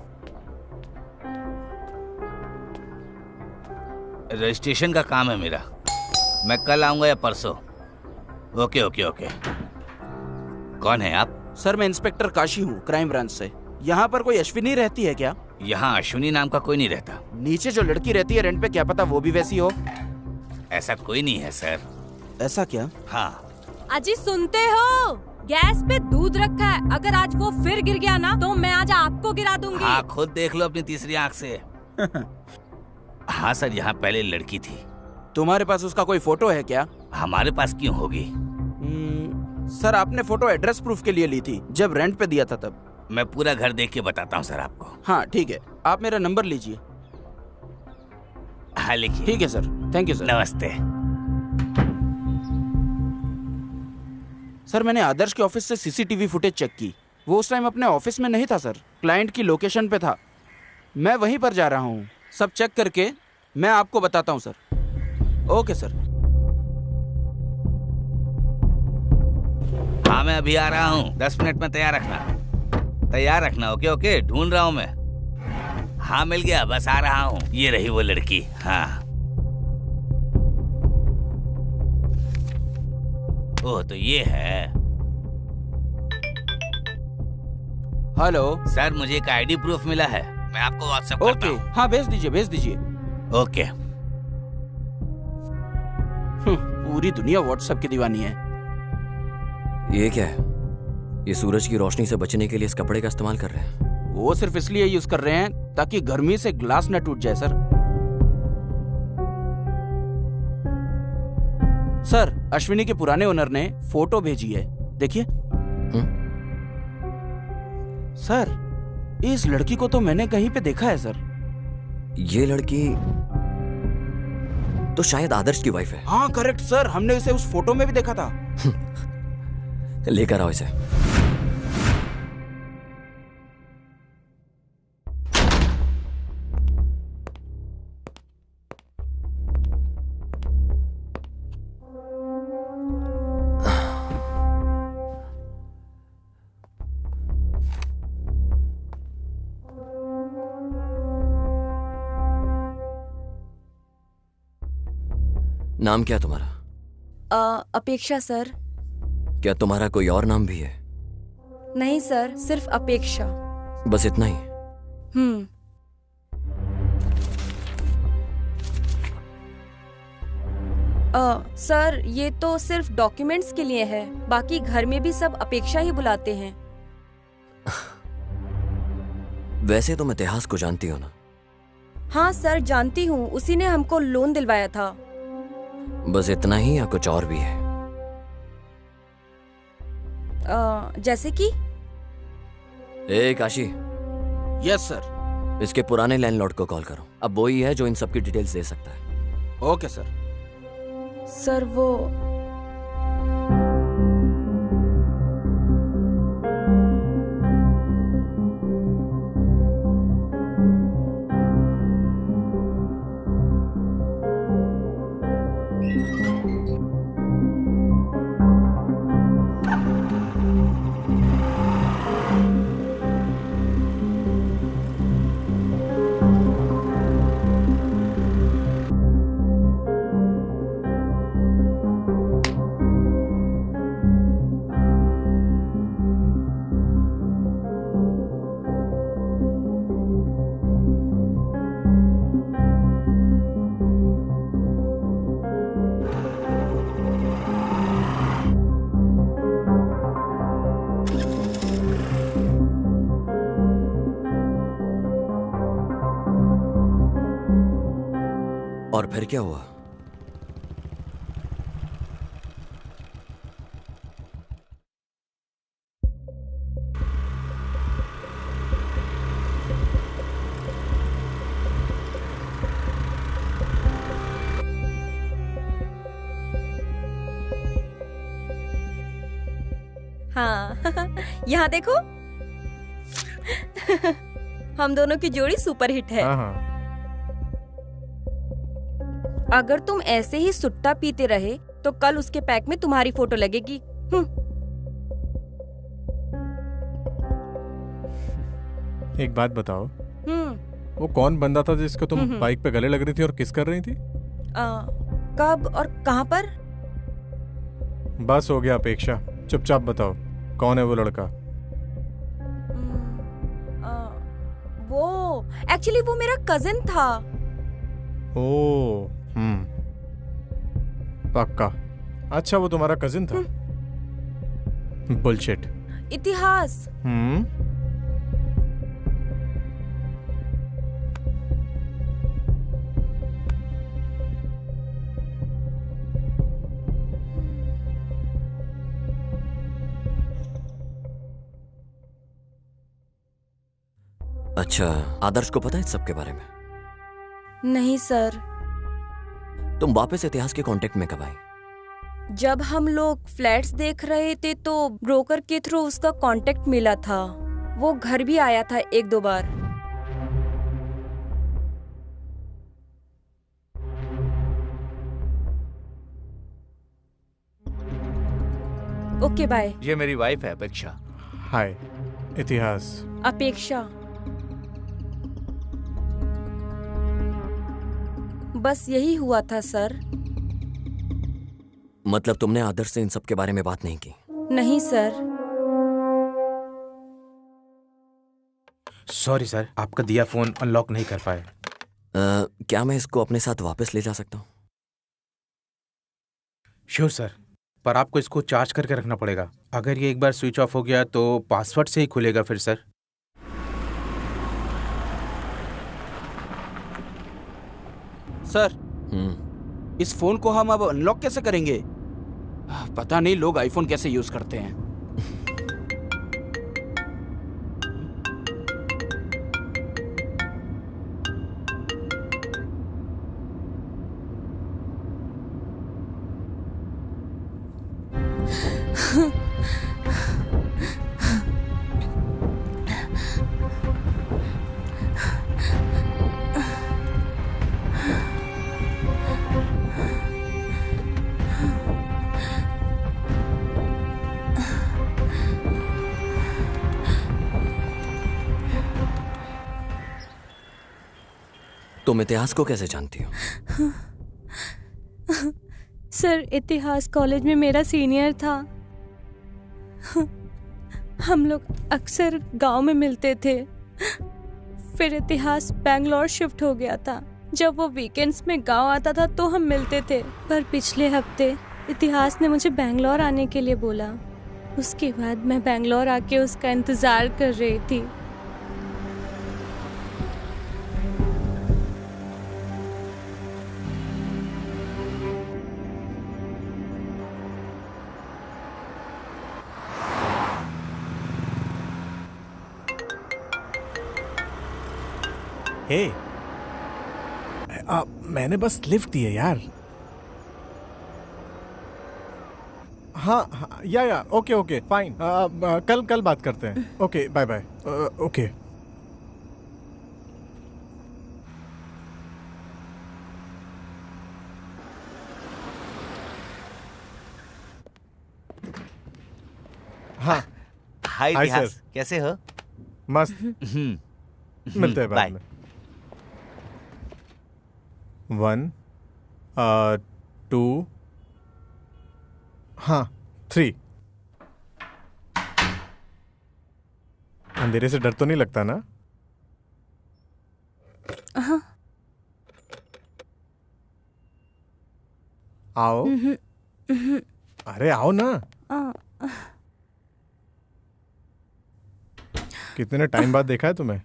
रजिस्ट्रेशन का काम है मेरा, मैं कल आऊंगा या परसों। Okay okay okay. कौन है आप? सर मैं इंस्पेक्टर काशी हूँ, क्राइम ब्रांच से। यहाँ पर कोई अश्विनी रहती है क्या? यहाँ अश्विनी नाम का कोई नहीं रहता। नीचे जो लड़की रहती है रेंट पे, क्या पता वो भी वैसी हो? ऐसा कोई नहीं है सर। ऐसा क्या? हाँ। अजी सुनते हो? गैस पे दूध रखा है, अगर आज वो फिर गिर गया ना तो मैं आज आपको गिरा दूंगी। हाँ, खुद देख लो अपनी तीसरी आंख से। हाँ सर, यहाँ पहले लड़की थी। तुम्हारे पास उसका कोई फोटो है क्या? हमारे पास क्यों होगी? सर आपने फोटो एड्रेस प्रूफ के लिए ली थी, जब रेंट पे दिया था तब। मैं पूरा घर देख के बताता हूँ सर आपको। हाँ ठीक है, आप मेरा नंबर लीजिए। हाँ लिखिए। ठीक है सर, थैंक यू सर। नमस्ते। सर मैंने आदर्श के ऑफिस से सीसीटीवी फुटेज चेक की। वो उस टाइम अपने ऑफिस में नहीं था सर, क्लाइंट की लोकेशन पे था। मैं वहीं पर जा रहा हूँ, सब चेक करके मैं आपको बताता हूँ सर। Okay sir. हाँ मैं अभी आ रहा हूँ, 10 मिनट में तैयार रखना। ओके ओके, ढूंढ रहा हूँ मैं। हाँ मिल गया, बस आ रहा हूँ। ये रही वो लड़की। हाँ। ओह तो ये है। हेलो सर, मुझे एक आईडी प्रूफ मिला है, मैं आपको व्हाट्सएप करता हूँ। ओके, हाँ भेज दीजिए। ओके। पूरी दुनिया व्हाट्सएप की दीवानी है। ये क्या है? ये सूरज की रोशनी से बचने के लिए इस कपड़े का इस्तेमाल कर रहे हैं। वो सिर्फ इसलिए यूज कर रहे हैं ताकि गर्मी से ग्लास न टूट जाए सर। सर अश्विनी के पुराने ओनर ने फोटो भेजी है, देखिए। सर इस लड़की को तो मैंने कहीं पे देखा है सर। ये लड़की तो शायद आदर्श की वाइफ है। हाँ करेक्ट सर, हमने इसे उस फोटो में भी देखा था। लेकर आओ इसे। नाम क्या तुम्हारा? अपेक्षा सर। क्या तुम्हारा कोई और नाम भी है? नहीं सर, सिर्फ अपेक्षा। बस इतना ही? सर ये तो सिर्फ डॉक्यूमेंट्स के लिए है, बाकी घर में भी सब अपेक्षा ही बुलाते हैं। वैसे तुम इतिहास को जानती हो ना? हाँ सर जानती हूँ, उसी ने हमको लोन दिलवाया था। बस इतना ही या कुछ और भी है? जैसे कि? ए काशी। Yes sir. इसके पुराने लैंडलॉर्ड को कॉल करो, अब वो ही है जो इन सब की डिटेल्स दे सकता है। Okay sir. सर वो और फिर क्या हुआ? हाँ यहाँ देखो। हम दोनों की जोड़ी सुपर हिट है। हाँ। अगर तुम ऐसे ही सुट्टा पीते रहे तो कल उसके पैक में तुम्हारी फोटो लगेगी। एक बात बताओ, वो कौन बंदा था जिसको तुम बाइक पे गले लग रही थी और किस कर रही थी? कब और कहाँ पर? बस हो गया अपेक्षा, चुपचाप बताओ। कौन है वो लड़का? वो एक्चुअली वो मेरा कजिन था। ओ, पक्का। अच्छा, वो तुम्हारा कजिन था? बुलशिट। इतिहास। अच्छा, आदर्श को पता है इस सब के बारे में? नहीं सर। तुम वापस इतिहास के कांटेक्ट में कब आई? जब हम लोग फ्लैट्स देख रहे थे तो ब्रोकर के थ्रू उसका कांटेक्ट मिला था। वो घर भी आया था 1-2 बार। Okay bye. ये मेरी वाइफ है अपेक्षा। हाय इतिहास। अपेक्षा। बस यही हुआ था सर। मतलब तुमने आदर्श से इन सब के बारे में बात नहीं की? नहीं सर। सॉरी सर, आपका दिया फोन अनलॉक नहीं कर पाए। क्या मैं इसको अपने साथ वापस ले जा सकता हूँ? श्योर सर, पर आपको इसको चार्ज करके रखना पड़ेगा। अगर ये एक बार स्विच ऑफ हो गया तो पासवर्ड से ही खुलेगा फिर सर। सर, इस फोन को हम अब अनलॉक कैसे करेंगे? पता नहीं लोग आईफोन कैसे यूज करते हैं। तुम इतिहास को कैसे जानती हो? सर, इतिहास कॉलेज में मेरा सीनियर था। हम लोग अक्सर गांव में मिलते थे। फिर इतिहास बैंगलोर शिफ्ट हो गया था। जब वो वीकेंड्स में गांव आता था तो हम मिलते थे। पर पिछले हफ्ते इतिहास ने मुझे बैंगलोर आने के लिए बोला। उसके बाद मैं बैंगलोर आके उसका इंतजार कर रही थी। हे, मैंने बस लिफ्ट दी है यार। हाँ, या ओके फाइन। कल बात करते हैं। Okay bye bye. ओके। हाँ हाय इतिहास, कैसे हो? मस्त। मिलते हैं बाद में। 1 2 हाँ 3। अंधेरे से डर तो नहीं लगता ना? हाँ। आओ। अरे आओ ना। कितने टाइम बाद देखा है तुम्हें?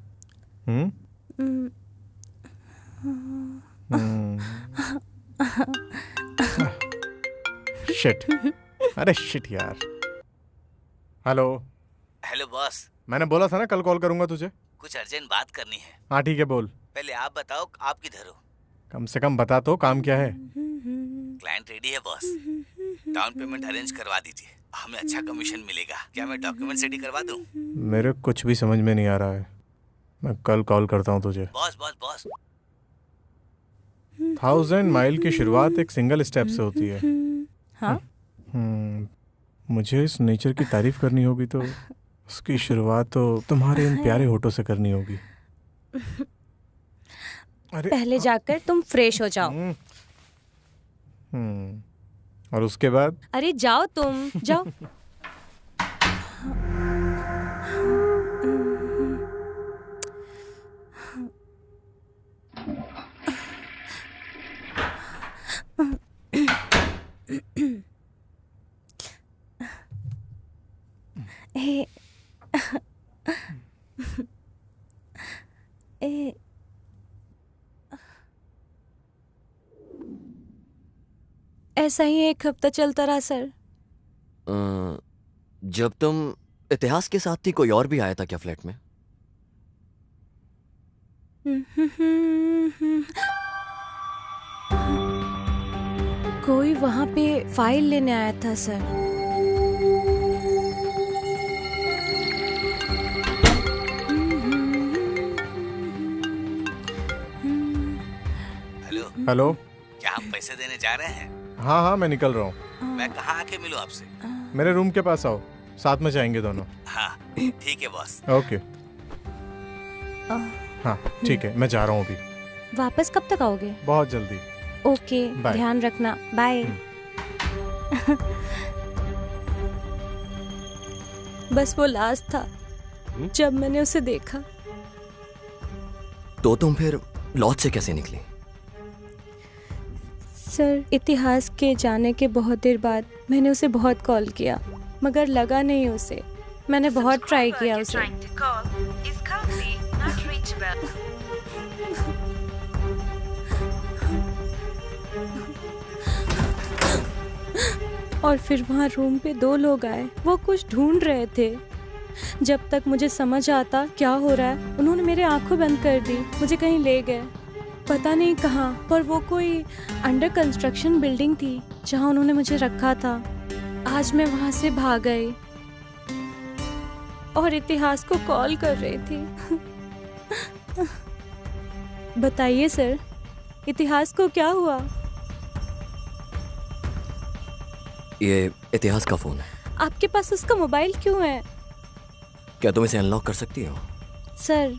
शिट। अरे शिट यार। Hello boss. मैंने बोला था ना कल कॉल करूंगा तुझे। कुछ अर्जेंट बात करनी है। हाँ ठीक है, बोल। पहले आप बताओ, आप किधर हो? कम से कम बता तो काम क्या है। क्लाइंट रेडी है बॉस। डाउन पेमेंट अरेंज करवा दीजिए, हमें अच्छा कमीशन मिलेगा। क्या मैं डॉक्यूमेंट रेडी करवा दूं? मेरे कुछ भी समझ में नहीं आ रहा है। मैं कल कॉल करता हूँ तुझे। बॉस 1000 माइल की शुरुआत एक सिंगल स्टेप से होती है। हाँ? मुझे इस नेचर की तारीफ करनी होगी तो उसकी शुरुआत तो तुम्हारे इन प्यारे होठों से करनी होगी। अरे पहले जाकर तुम फ्रेश हो जाओ। और उसके बाद? अरे जाओ तुम, जाओ। ऐसा ही 1 हफ्ता चलता रहा सर। जब तुम इतिहास के साथ थी कोई और भी आया था क्या फ्लैट में? कोई वहां पे फाइल लेने आया था सर। हेलो, क्या आप पैसे देने जा रहे हैं? हाँ हाँ, मैं निकल रहा हूँ। मैं कहाँ आके मिलूं आपसे? मेरे रूम के पास आओ, साथ में जाएंगे दोनों। हाँ ठीक है बॉस। ओके। हाँ ठीक है, मैं जा रहा हूँ अभी। वापस कब तक आओगे? बहुत जल्दी। ओके, ध्यान रखना, बाय। बस वो लास्ट था जब मैंने उसे देखा। तो तुम फिर लॉज से कैसे निकली? सर, इतिहास के जाने के बहुत देर बाद मैंने उसे बहुत कॉल किया, मगर लगा नहीं उसे। मैंने बहुत ट्राई किया उसे। और फिर वहाँ रूम पे 2 लोग आए, वो कुछ ढूंढ रहे थे। जब तक मुझे समझ आता क्या हो रहा है, उन्होंने मेरे आंखें बंद कर दी, मुझे कहीं ले गए, पता नहीं कहाँ, पर वो कोई अंडर कंस्ट्रक्शन बिल्डिंग थी जहाँ उन्होंने मुझे रखा था। आज मैं वहाँ से भाग गई और इतिहास को कॉल कर रही थी। बताइए सर, इतिहास को क्या हुआ? ये इतिहास का फोन है। आपके पास उसका मोबाइल क्यों है? क्या तुम इसे अनलॉक कर सकती हो? सर,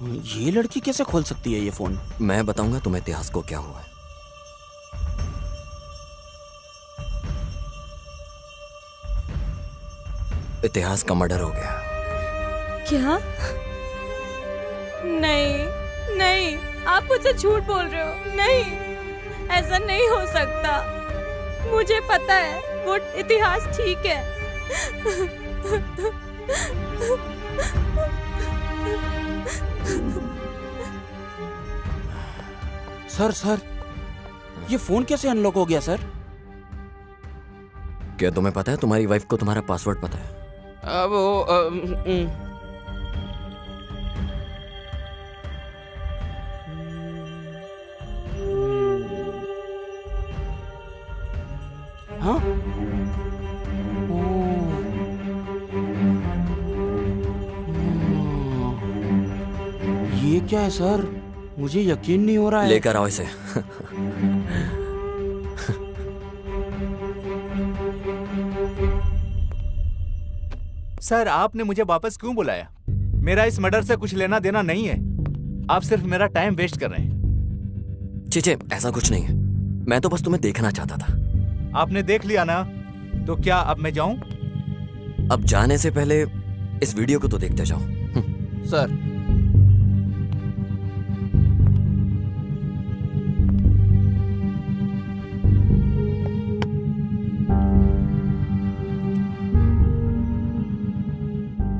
ये लड़की कैसे खोल सकती है ये फोन? मैं बताऊंगा तुम्हें इतिहास को क्या हुआ है। इतिहास का मर्डर हो गया। क्या? नहीं नहीं, आप मुझसे झूठ बोल रहे हो। नहीं, ऐसा नहीं हो सकता। मुझे पता है वो इतिहास ठीक है। सर, ये फोन कैसे अनलॉक हो गया सर? क्या तुम्हें पता है तुम्हारी वाइफ को तुम्हारा पासवर्ड पता है? हाँ? ये क्या है सर? मुझे यकीन नहीं हो रहा है। लेकर आओ इसे। सर, आपने मुझे वापस क्यों बुलाया? मेरा इस मर्डर से कुछ लेना देना नहीं है। आप सिर्फ मेरा टाइम वेस्ट कर रहे हैं। चीचे, ऐसा कुछ नहीं है। मैं तो बस तुम्हें देखना चाहता था। आपने देख लिया ना, तो क्या अब मैं जाऊं? अब जाने से पहले इस वीडियो को तो देखते जाओ। सर,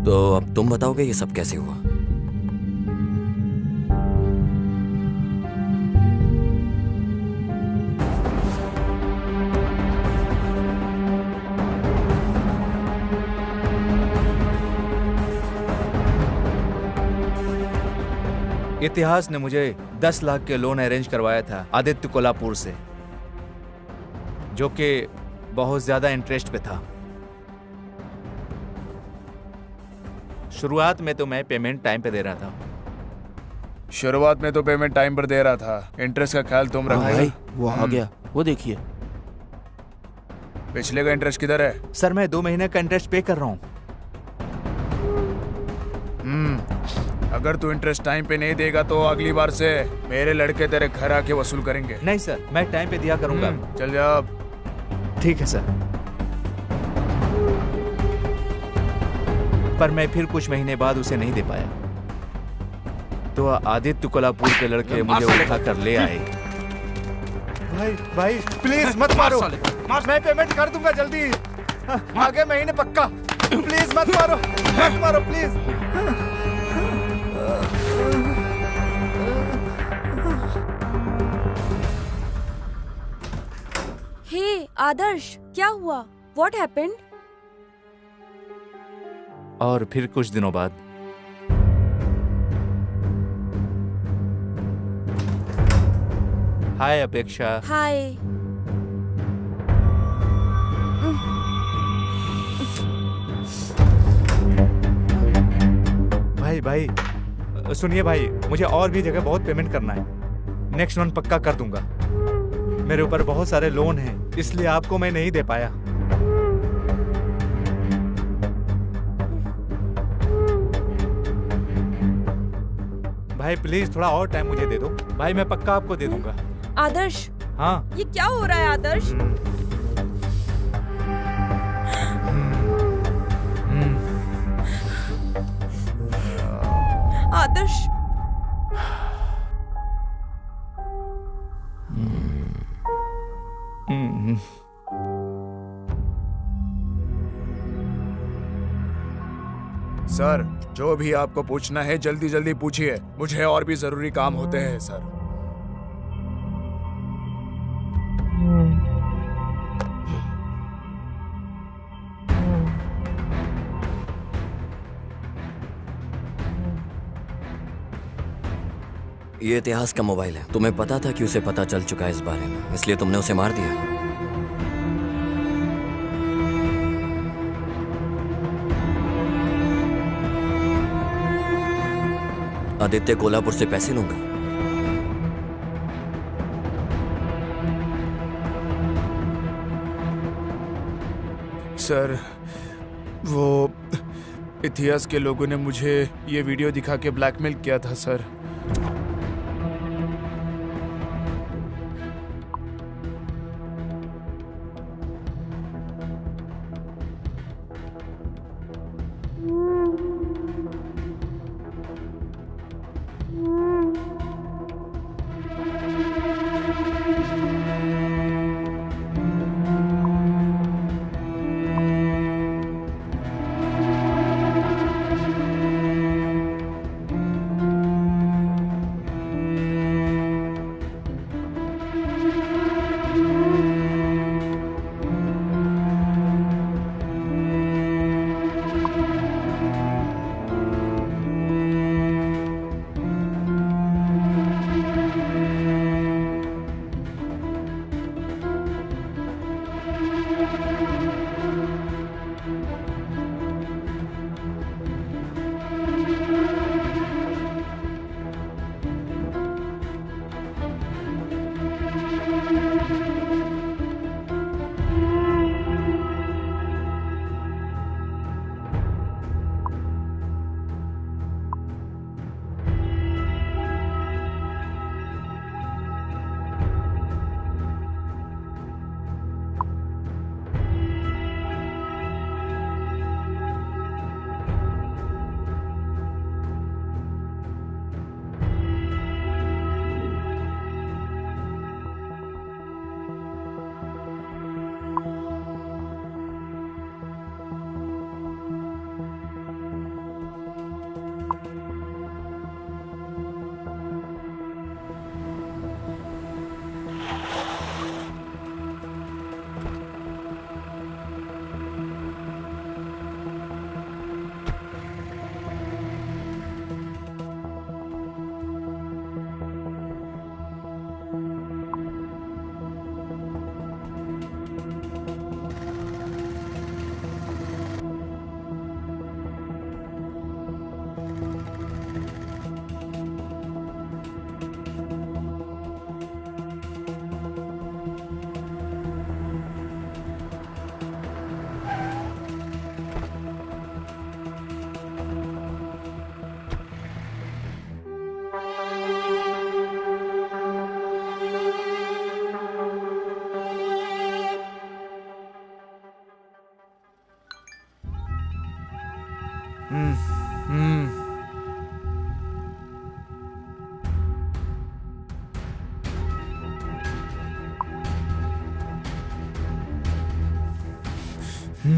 तो अब तुम बताओगे ये सब कैसे हुआ? इतिहास ने मुझे 10 लाख के लोन अरेंज करवाया था आदित्य कोल्हापुर से, जो कि बहुत ज्यादा इंटरेस्ट पे था। शुरुआत में तो मैं पेमेंट टाइम पे दे रहा था। शुरुआत में तो पेमेंट टाइम पर दे रहा था, इंटरेस्ट का ख्याल तुम रखो। भाई वो आ गया, वो देखिए। पिछले का इंटरेस्ट किधर है? सर, मैं 2 महीने का इंटरेस्ट पे कर रहा हूँ। अगर तू इंटरेस्ट टाइम पे नहीं देगा तो अगली बार से मेरे लड़के तेरे घर आके वसूल करेंगे। नहीं सर, मैं टाइम पे दिया करूंगा। चल जा। ठीक है सर, पर मैं फिर कुछ महीने बाद उसे नहीं दे पाया। तो आदित्य कोल्हापुर के लड़के मुझे उठा कर ले आए। भाई भाई प्लीज मत मारो, मैं पेमेंट कर दूंगा जल्दी, आगे महीने पक्का। प्लीज मत मारो प्लीज। हे आदर्श, क्या हुआ? What happened? और फिर कुछ दिनों बाद हाय अपेक्षा। हाय। भाई सुनिए भाई, मुझे और भी जगह बहुत पेमेंट करना है, नेक्स्ट मंथ पक्का कर दूंगा। मेरे ऊपर बहुत सारे लोन हैं, इसलिए आपको मैं नहीं दे पाया। भाई प्लीज थोड़ा और टाइम मुझे दे दो भाई, मैं पक्का आपको दे दूंगा। आदर्श, हाँ ये क्या हो रहा है आदर्श? आदर्श, सर जो भी आपको पूछना है जल्दी जल्दी पूछिए, मुझे और भी जरूरी काम होते हैं सर। ये इतिहास का मोबाइल है। तुम्हें पता था कि उसे पता चल चुका है इस बारे में, इसलिए तुमने उसे मार दिया। आदित्य कोल्हापुर से पैसे लूंगा। सर वो इतिहास के लोगों ने मुझे ये वीडियो दिखा के ब्लैकमेल किया था सर। ये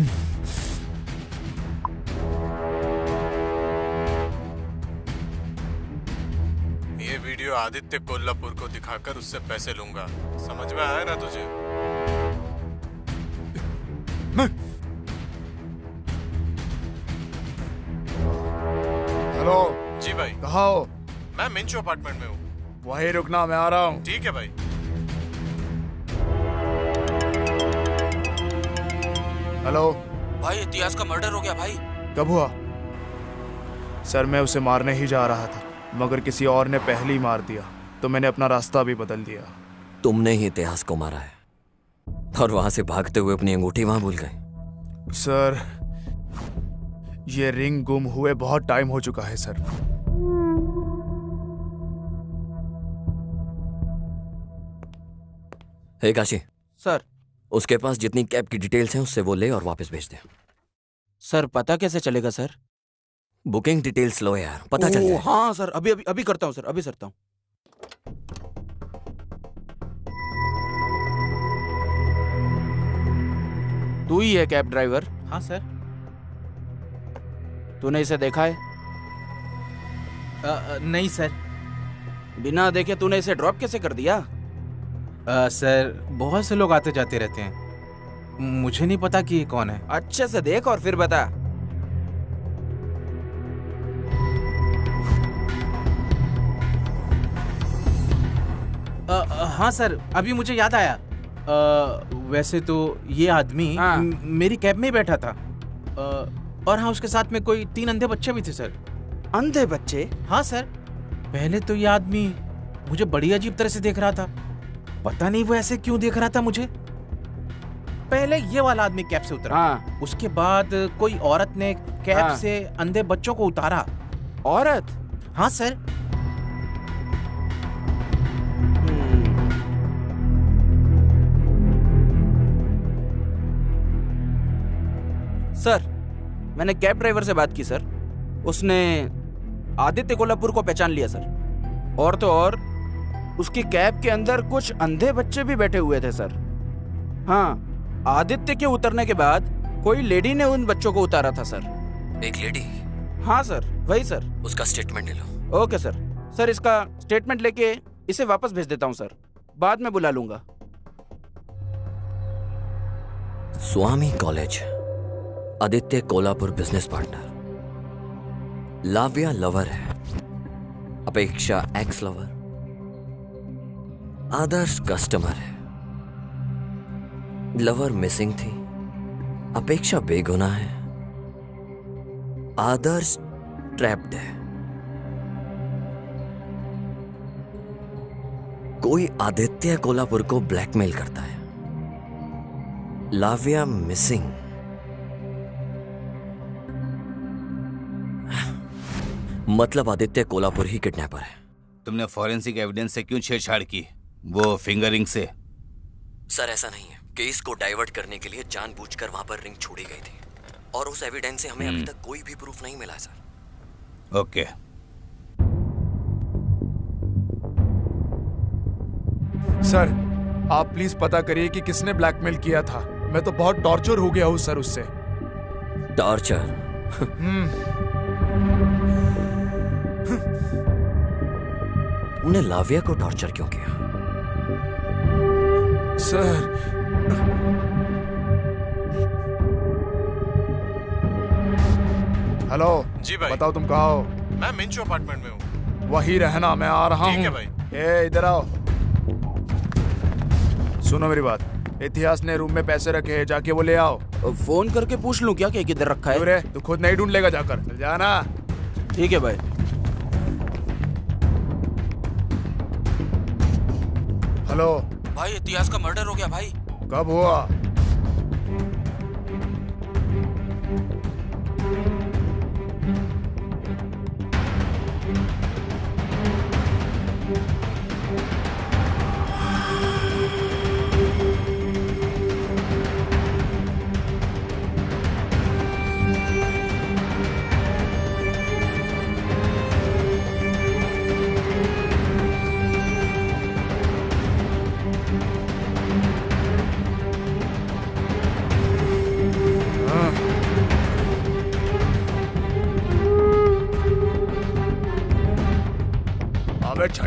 वीडियो आदित्य कोल्हापुर को दिखाकर उससे पैसे लूंगा, समझ में आया ना तुझे? हेलो जी भाई। कहाँ हो? मैं मिंचो अपार्टमेंट में हूँ। वहीं रुकना, मैं आ रहा हूँ। ठीक है भाई। हेलो भाई इतिहास का मर्डर हो गया भाई। कब हुआ? सर मैं उसे मारने ही जा रहा था, मगर किसी और ने पहले ही मार दिया, तो मैंने अपना रास्ता भी बदल दिया। तुमने ही इतिहास को मारा है और वहां से भागते हुए अपनी अंगूठी वहां भूल गए। सर ये रिंग गुम हुए बहुत टाइम हो चुका है सर। हे काशी, सर उसके पास जितनी कैब की डिटेल्स हैं उससे वो ले और वापस भेज दे। सर पता कैसे चलेगा सर? बुकिंग डिटेल्स लो यार, पता चल जाए। हाँ सर, अभी अभी अभी करता हूँ सर, अभी करता हूँ। तू ही है कैब ड्राइवर? हाँ सर। तूने इसे देखा है? नहीं सर। बिना देखे तूने इसे ड्रॉप कैसे कर दिया? सर बहुत से लोग आते जाते रहते हैं, मुझे नहीं पता कि ये कौन है। अच्छे से देख और फिर बता। हाँ सर, अभी मुझे याद आया। वैसे तो ये आदमी हाँ। मेरी कैब में ही बैठा था। और हाँ, उसके साथ में कोई 3 अंधे बच्चे भी थे सर। अंधे बच्चे? हाँ सर। पहले तो ये आदमी मुझे बड़ी अजीब तरह से देख रहा था, पता नहीं वो ऐसे क्यों देख रहा था मुझे। पहले ये वाला आदमी कैब से उतरा। हाँ। उसके बाद कोई औरत ने कैब हाँ। से अंधे बच्चों को उतारा। औरत? हाँ सर। सर मैंने कैब ड्राइवर से बात की सर, उसने आदित्य कोल्हापुर को पहचान लिया सर। और तो और उसकी कैब के अंदर कुछ अंधे बच्चे भी बैठे हुए थे सर। हाँ, आदित्य के उतरने के बाद कोई लेडी ने उन बच्चों को उतारा था सर। एक लेडी? हाँ सर, वही सर। उसका स्टेटमेंट ले लो। Okay sir. सर इसका स्टेटमेंट लेके इसे वापस भेज देता हूँ सर, बाद में बुला लूंगा। Swami college, Aditya Kolhapur business partner, Lavya lover है, Apeksha ex lover, Adarsh customer है, लवर मिसिंग थी, अपेक्षा बेगुनाह है, आदर्श ट्रैप्ड है, कोई आदित्य कोल्हापुर को ब्लैकमेल करता है, लाव्या मिसिंग, मतलब आदित्य कोल्हापुर ही किडनैपर है। तुमने फॉरेंसिक एविडेंस से क्यों छेड़छाड़ की? वो फिंगरिंग से? सर ऐसा नहीं है, केस को डाइवर्ट करने के लिए जानबूझकर वहां पर रिंग छोड़ी गई थी और उस एविडेंस से हमें अभी तक कोई भी प्रूफ नहीं मिला सर। ओके। सर आप प्लीज पता करिए कि किसने ब्लैकमेल किया था। मैं तो बहुत टॉर्चर हो गया हूँ सर उससे। टॉर्चर? तुमने लाव्या को टॉर्चर क्यों किया? सर हेलो जी भाई। बताओ तुम कहाँ हो? मैं मिंचो अपार्टमेंट में हूँ। वही रहना, मैं आ रहा हूँ। ठीक है भाई। ए इधर आओ, सुनो मेरी बात। इतिहास ने रूम में पैसे रखे हैं, जाके वो ले आओ। फोन करके पूछ लूं क्या कि किधर रखा है? अरे तू खुद नहीं ढूंढ लेगा, जाकर चल जाना। ठीक है भाई। हेलो भाई इतिहास का मर्डर हो गया भाई। कब हुआ?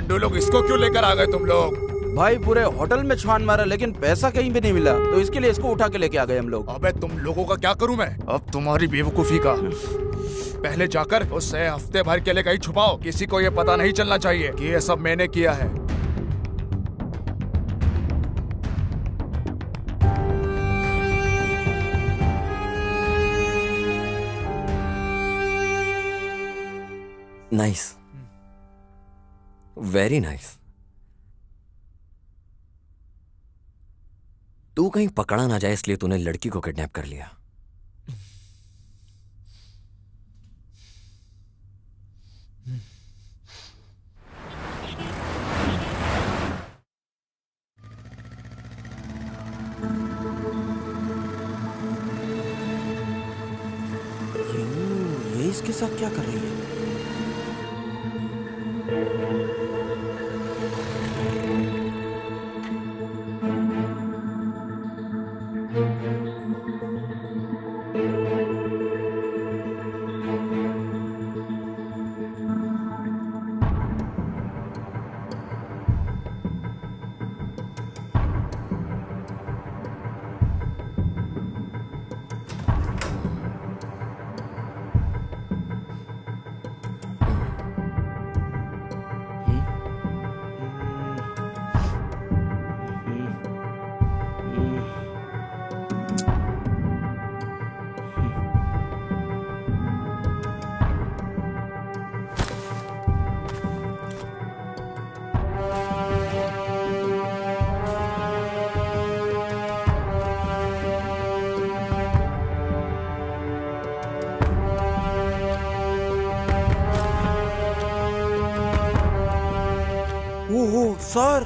लंडू लोग, इसको क्यों लेकर आ गए तुम लोग? भाई पूरे होटल में छान मारा लेकिन पैसा कहीं भी नहीं मिला, तो इसके लिए इसको उठा के लेके आ गए हम लोग। अबे तुम लोगों का क्या करूं मैं? अब तुम्हारी बेवकूफी का। पहले जाकर उसे हफ्ते भर के लिए कहीं छुपाओ, किसी को ये पता नहीं चलना चाहिए कि ये सब मैंने किया है। Nice, very nice. तू कहीं पकड़ा ना जाए इसलिए तूने लड़की को किडनैप कर लिया। ये इसके साथ क्या कर रही है? ओहो सर,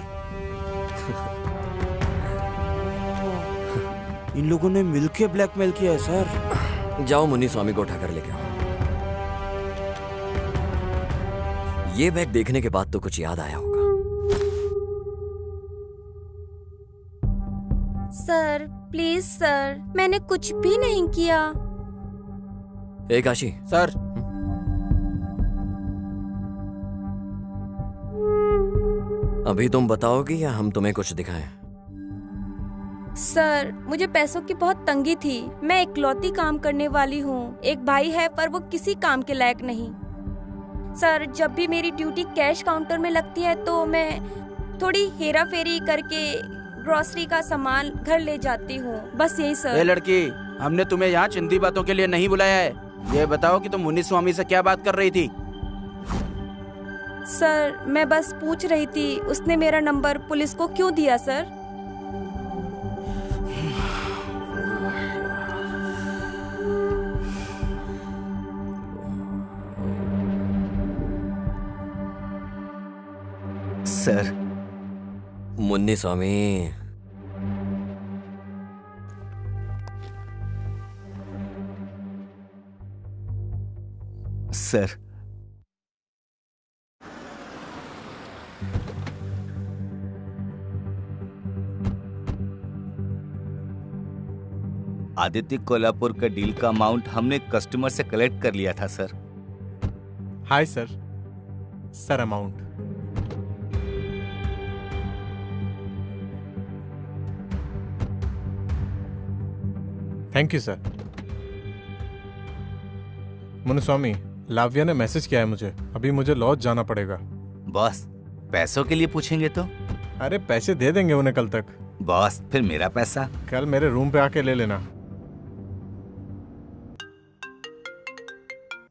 इन लोगों ने मिलके ब्लैकमेल किया है सर। जाओ मुन्नी स्वामी को उठाकर लेके आओ। ये बैग देखने के बाद तो कुछ याद आया होगा। सर प्लीज सर, मैंने कुछ भी नहीं किया। ए काशी। सर अभी तुम बताओगी या हम तुम्हें कुछ दिखाएं? सर मुझे पैसों की बहुत तंगी थी। मैं इकलौती काम करने वाली हूँ। एक भाई है पर वो किसी काम के लायक नहीं। सर जब भी मेरी ड्यूटी कैश काउंटर में लगती है तो मैं थोड़ी हेरा फेरी करके ग्रोसरी का सामान घर ले जाती हूँ, बस यही सर। ए लड़की, हमने तुम्हें यहाँ चिंदी बातों के लिए नहीं बुलाया है। ये बताओ कि तुम मुन्नी स्वामी से क्या बात कर रही थी? सर मैं बस पूछ रही थी उसने मेरा नंबर पुलिस को क्यों दिया सर? सर मुन्नी स्वामी, सर आदित्य कोल्हापुर का डील का अमाउंट हमने कस्टमर से कलेक्ट कर लिया था सर। Hi sir. Sir amount thank you sir. Munnuswamy, Lavya ने मैसेज किया है मुझे, अभी मुझे लॉज जाना पड़ेगा। बॉस पैसों के लिए पूछेंगे तो? अरे पैसे दे देंगे उन्हें कल तक। बॉस फिर मेरा पैसा? कल मेरे रूम पे आके ले लेना।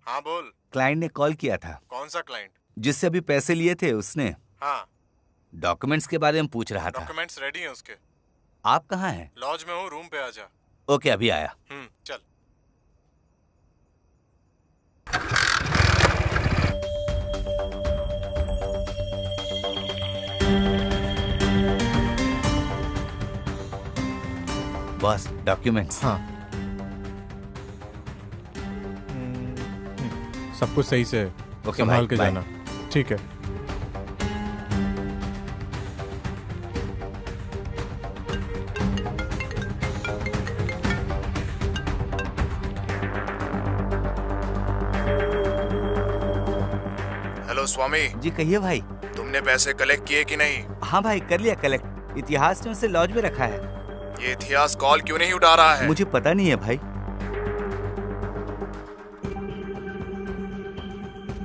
हाँ बोल। क्लाइंट ने कॉल किया था। कौन सा क्लाइंट? जिससे अभी पैसे लिए थे उसने। हाँ। डॉक्यूमेंट्स के बारे में पूछ रहा था। डॉक्यूमेंट्स रेडी हैं उसके। आप कहाँ हैं? लॉज में हूँ, रूम पे आ जा। ओके अभी आया। चल। Boss documents. हाँ सब कुछ सही से संभाल के जाना। ठीक है। हेलो स्वामी जी कहिए भाई। तुम तुमने पैसे कलेक्ट किए कि नहीं? हाँ भाई, कर लिया कलेक्ट। इतिहास ने उसे लॉज में रखा है। ये इतिहास कॉल क्यों नहीं उठा रहा है? मुझे पता नहीं है भाई।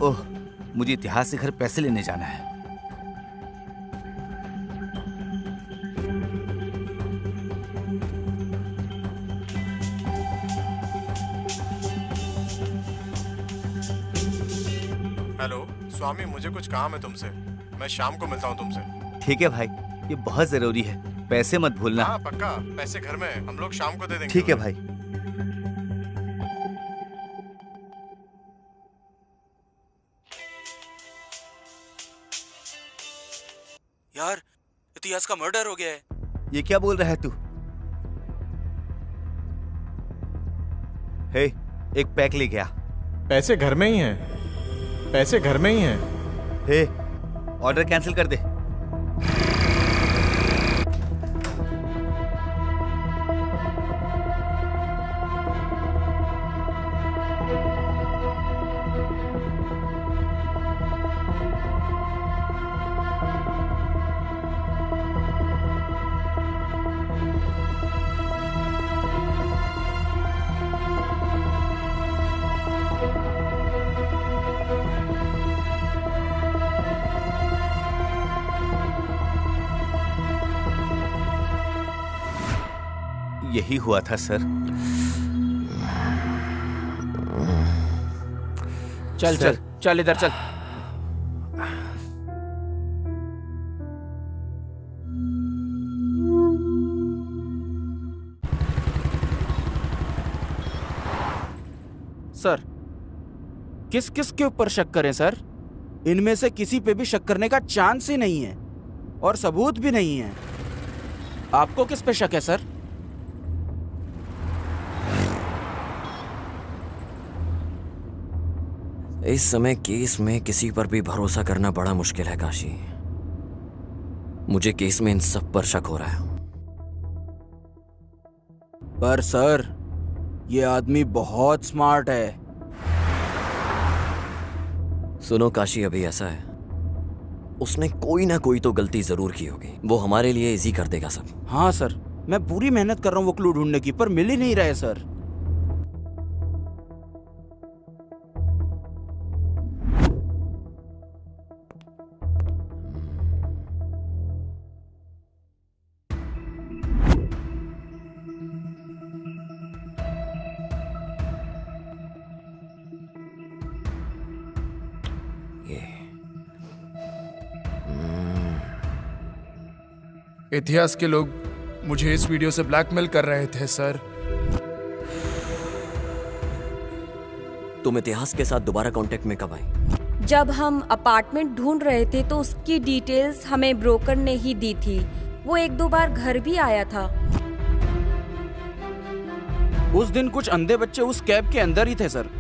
ओह, मुझे इतिहास से घर पैसे लेने जाना है। हेलो स्वामी, मुझे कुछ काम है तुमसे। मैं शाम को मिलता हूँ तुमसे। ठीक है भाई, ये बहुत जरूरी है। पैसे मत भूलना। हाँ पक्का, पैसे घर में हम लोग शाम को दे देंगे। ठीक है भाई। यार, इतिहास का मर्डर हो गया है। ये क्या बोल रहा है तू? हे, एक पैक ले गया। पैसे घर में ही हैं। पैसे घर में ही हैं। हे, ऑर्डर कैंसिल कर दे। यही हुआ था सर। चल चल चल, इधर चल। सर, किस किस के ऊपर शक करें सर? इनमें से किसी पे भी शक करने का चांस ही नहीं है और सबूत भी नहीं है। आपको किस पे शक है सर? इस समय केस में किसी पर भी भरोसा करना बड़ा मुश्किल है काशी। मुझे केस में इन सब पर शक हो रहा है। पर सर, ये आदमी बहुत स्मार्ट है। सुनो काशी, अभी ऐसा है, उसने कोई ना कोई तो गलती जरूर की होगी। वो हमारे लिए इजी कर देगा सब। हाँ सर, मैं पूरी मेहनत कर रहा हूँ वो क्लू ढूंढने की, पर मिल ही नहीं रहा है सर। इतिहास के लोग मुझे इस वीडियो से ब्लैकमेल कर रहे थे सर। तुम इतिहास के साथ दोबारा कांटेक्ट में कब आई? जब हम अपार्टमेंट ढूंढ रहे थे तो उसकी डिटेल्स हमें ब्रोकर ने ही दी थी। वो एक दो बार घर भी आया था। उस दिन कुछ अंधे बच्चे उस कैब के अंदर ही थे सर।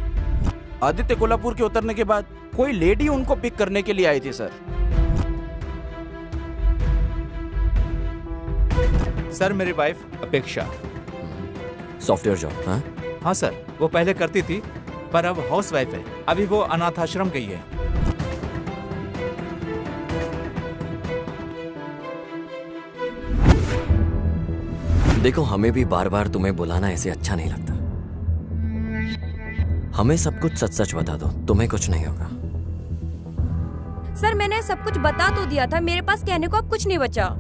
आदित्य कोल्हापुर के उतरने के बाद कोई लेडी उनको पिक करने के लिए आई थी सर। सर, मेरी वाइफ अपेक्षा। Software job? हाँ हाँ सर, वो पहले करती थी पर अब हाउस वाइफ है। अभी वो अनाथ आश्रम गई है। देखो, हमें भी बार बार तुम्हें बुलाना ऐसे अच्छा नहीं लगता। हमें सब कुछ सच सच बता दो, तुम्हें कुछ नहीं होगा। सर, मैंने सब कुछ बता तो दिया था। मेरे पास कहने को अब कुछ नहीं बचा।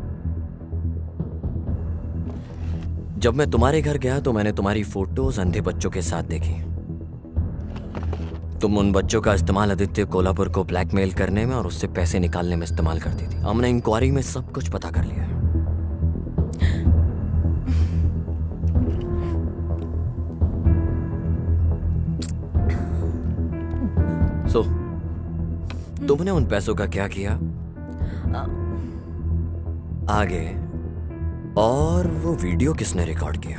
जब मैं तुम्हारे घर गया तो मैंने तुम्हारी फोटोज अंधे बच्चों के साथ देखी। तुम उन बच्चों का इस्तेमाल आदित्य कोल्हापुर को ब्लैकमेल करने में और उससे पैसे निकालने में इस्तेमाल करती थी। हमने इंक्वायरी में सब कुछ पता कर लिया है। सो, तुमने उन पैसों का क्या किया आगे, और वो वीडियो किसने रिकॉर्ड किया?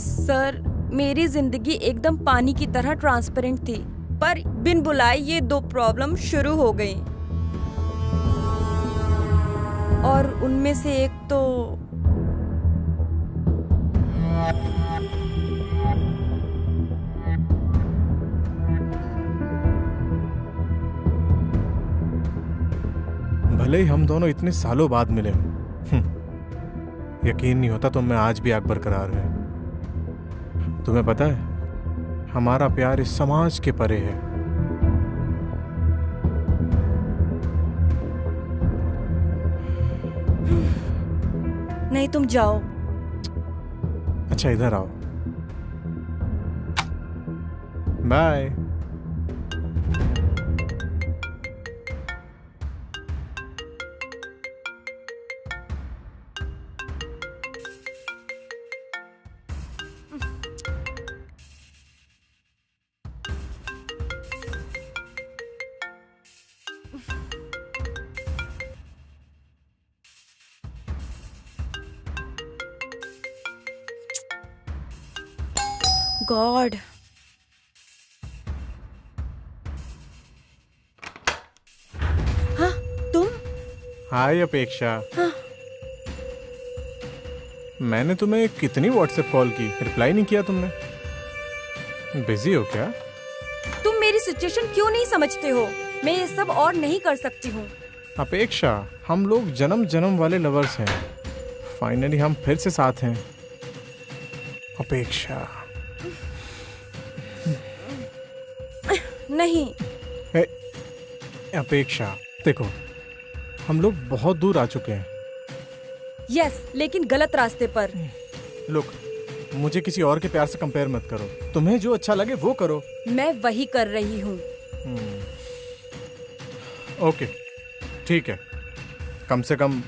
सर, मेरी जिंदगी एकदम पानी की तरह ट्रांसपेरेंट थी, पर बिन बुलाए ये 2 प्रॉब्लम शुरू हो गई। और उनमें से एक तो भले ही हम दोनों इतने सालों बाद मिले हों, यकीन नहीं होता तो मैं आज भी आग बरकरार है। तुम्हें पता है, हमारा प्यार इस समाज के परे है। नहीं, तुम जाओ। अच्छा, इधर आओ। बाय। गॉड। हाँ, तुम? हाय अपेक्षा। मैंने तुम्हें कितनी व्हाट्सएप कॉल की, रिप्लाई नहीं किया तुमने। बिजी हो क्या? तुम मेरी सिचुएशन क्यों नहीं समझते हो? मैं ये सब और नहीं कर सकती हूँ। अपेक्षा, हम लोग जन्म जन्म वाले लवर्स हैं। फाइनली हम फिर से साथ हैं। अपेक्षा। नहीं। अपेक्षा, देखो, हम लोग बहुत दूर आ चुके हैं। यस, लेकिन गलत रास्ते पर। लुक, मुझे किसी और के प्यार से कंपेयर मत करो। तुम्हें जो अच्छा लगे वो करो। मैं वही कर रही हूँ। ओके, ठीक है। कम से कम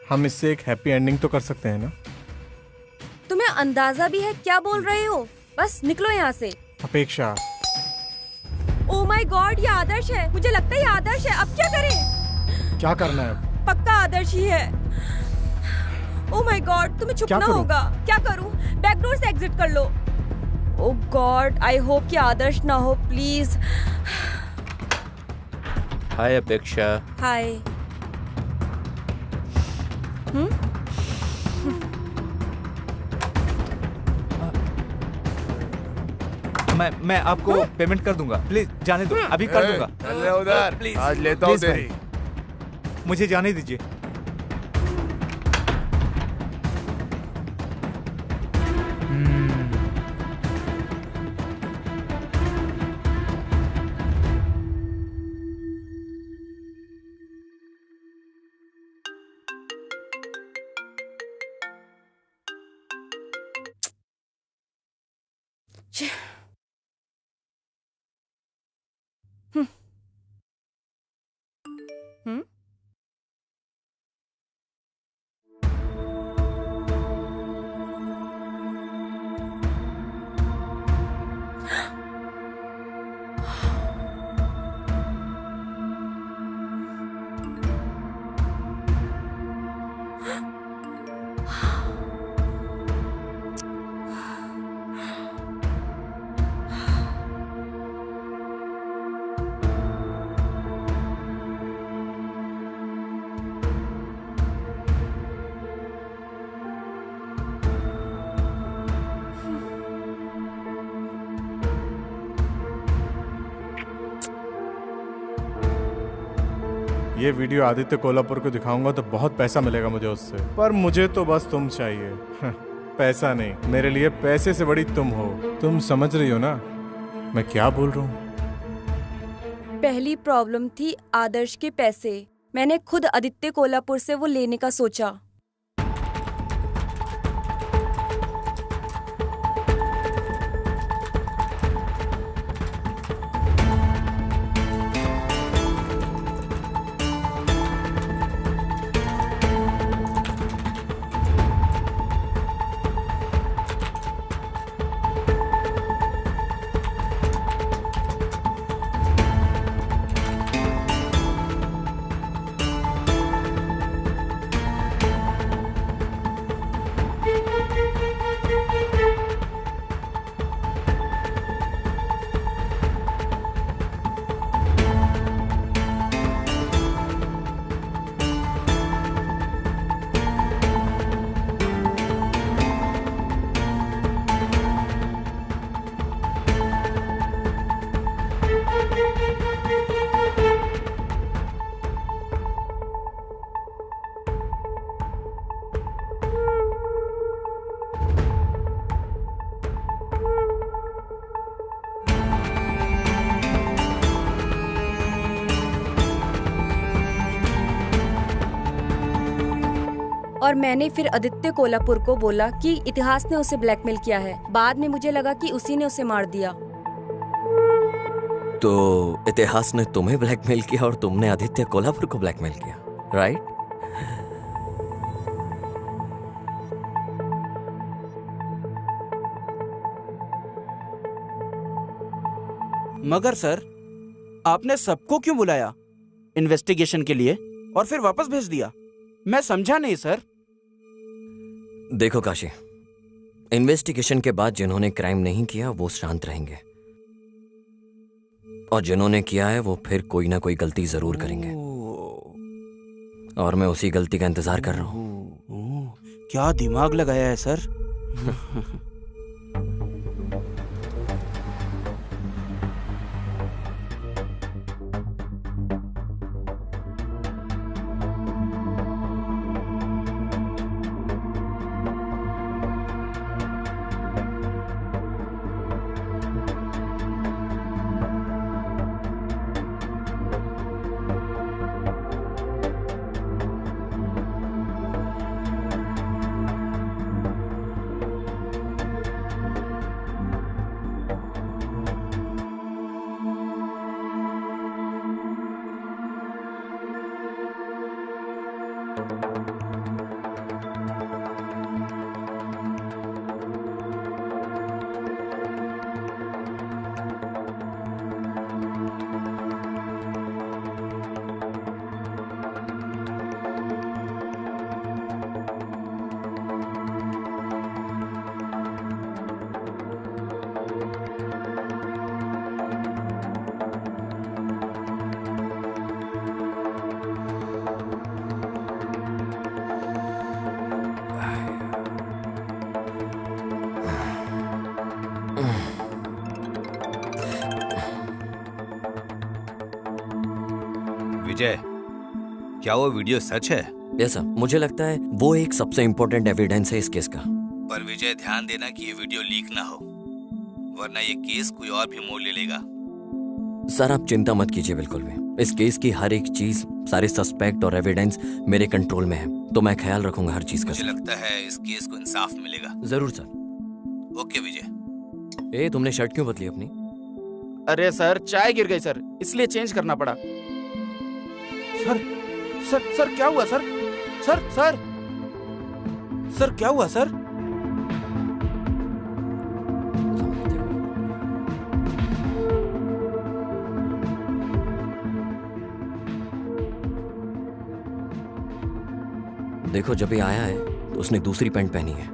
हम इससे एक हैप्पी एंडिंग तो कर सकते हैं ना? तुम्हें अंदाजा भी है क्या बोल रहे हो? बस निकलो यहाँ से। अपेक्षा। ओह माय गॉड, ये आदर्श है। मुझे लगता है ये आदर्श है। अब क्या करें? क्या करना है? पक्का आदर्श ही है। ओह माय गॉड, तुम्हें छुपना होगा। क्या करूं? बैकडोर से एग्जिट कर लो। ओह गॉड, आई होप कि आदर्श ना हो, प्लीज। हाय अपेक्षा। हाय। मैं आपको पेमेंट कर दूंगा। प्लीज जाने दो, अभी कर दूंगा। चल उधर, प्लीज आज लेता हूँ तेरी। मुझे जाने दीजिए। ये वीडियो आदित्य कोल्हापुर को दिखाऊंगा तो बहुत पैसा मिलेगा मुझे उससे, पर मुझे तो बस तुम चाहिए। पैसा नहीं, मेरे लिए पैसे से बड़ी तुम हो। तुम समझ रही हो ना मैं क्या बोल रहा हूँ? पहली प्रॉब्लम थी आदर्श के पैसे। मैंने खुद आदित्य कोल्हापुर से वो लेने का सोचा। और मैंने फिर आदित्य कोल्हापुर को बोला कि इतिहास ने उसे ब्लैकमेल किया है। बाद में मुझे लगा कि उसी ने उसे मार दिया। तो इतिहास ने तुम्हें ब्लैकमेल किया और तुमने आदित्य कोल्हापुर को ब्लैकमेल किया, राइट? मगर सर, आपने सबको क्यों बुलाया इन्वेस्टिगेशन के लिए और फिर वापस भेज दिया? मैं समझा नहीं सर। देखो काशी, इन्वेस्टिगेशन के बाद जिन्होंने क्राइम नहीं किया वो शांत रहेंगे, और जिन्होंने किया है वो फिर कोई ना कोई गलती जरूर करेंगे, और मैं उसी गलती का इंतजार कर रहा हूं। क्या दिमाग लगाया है सर। विजय, क्या वो वीडियो सच है? यस सर, मुझे लगता है वो एक सबसे इम्पोर्टेंट एविडेंस है इस केस का। पर विजय, ध्यान देना कि ये वीडियो लीक ना हो, वरना ये केस कोई और भी मोड़ ले लेगा। सर आप चिंता मत कीजिए बिल्कुल भी। इस केस की हर एक चीज, सारे सस्पेक्ट और एविडेंस मेरे कंट्रोल में है, तो मैं ख्याल रखूंगा हर चीज का। मुझे लगता है इस केस को इंसाफ मिलेगा। जरूर सर। ओके विजय। तुमने शर्ट क्यों बदली अपनी? अरे सर, चाय गिर गई सर, इसलिए चेंज करना पड़ा। सर सर सर क्या हुआ सर? सर सर सर क्या हुआ सर? देखो, जब ये आया है तो उसने दूसरी पैंट पहनी है।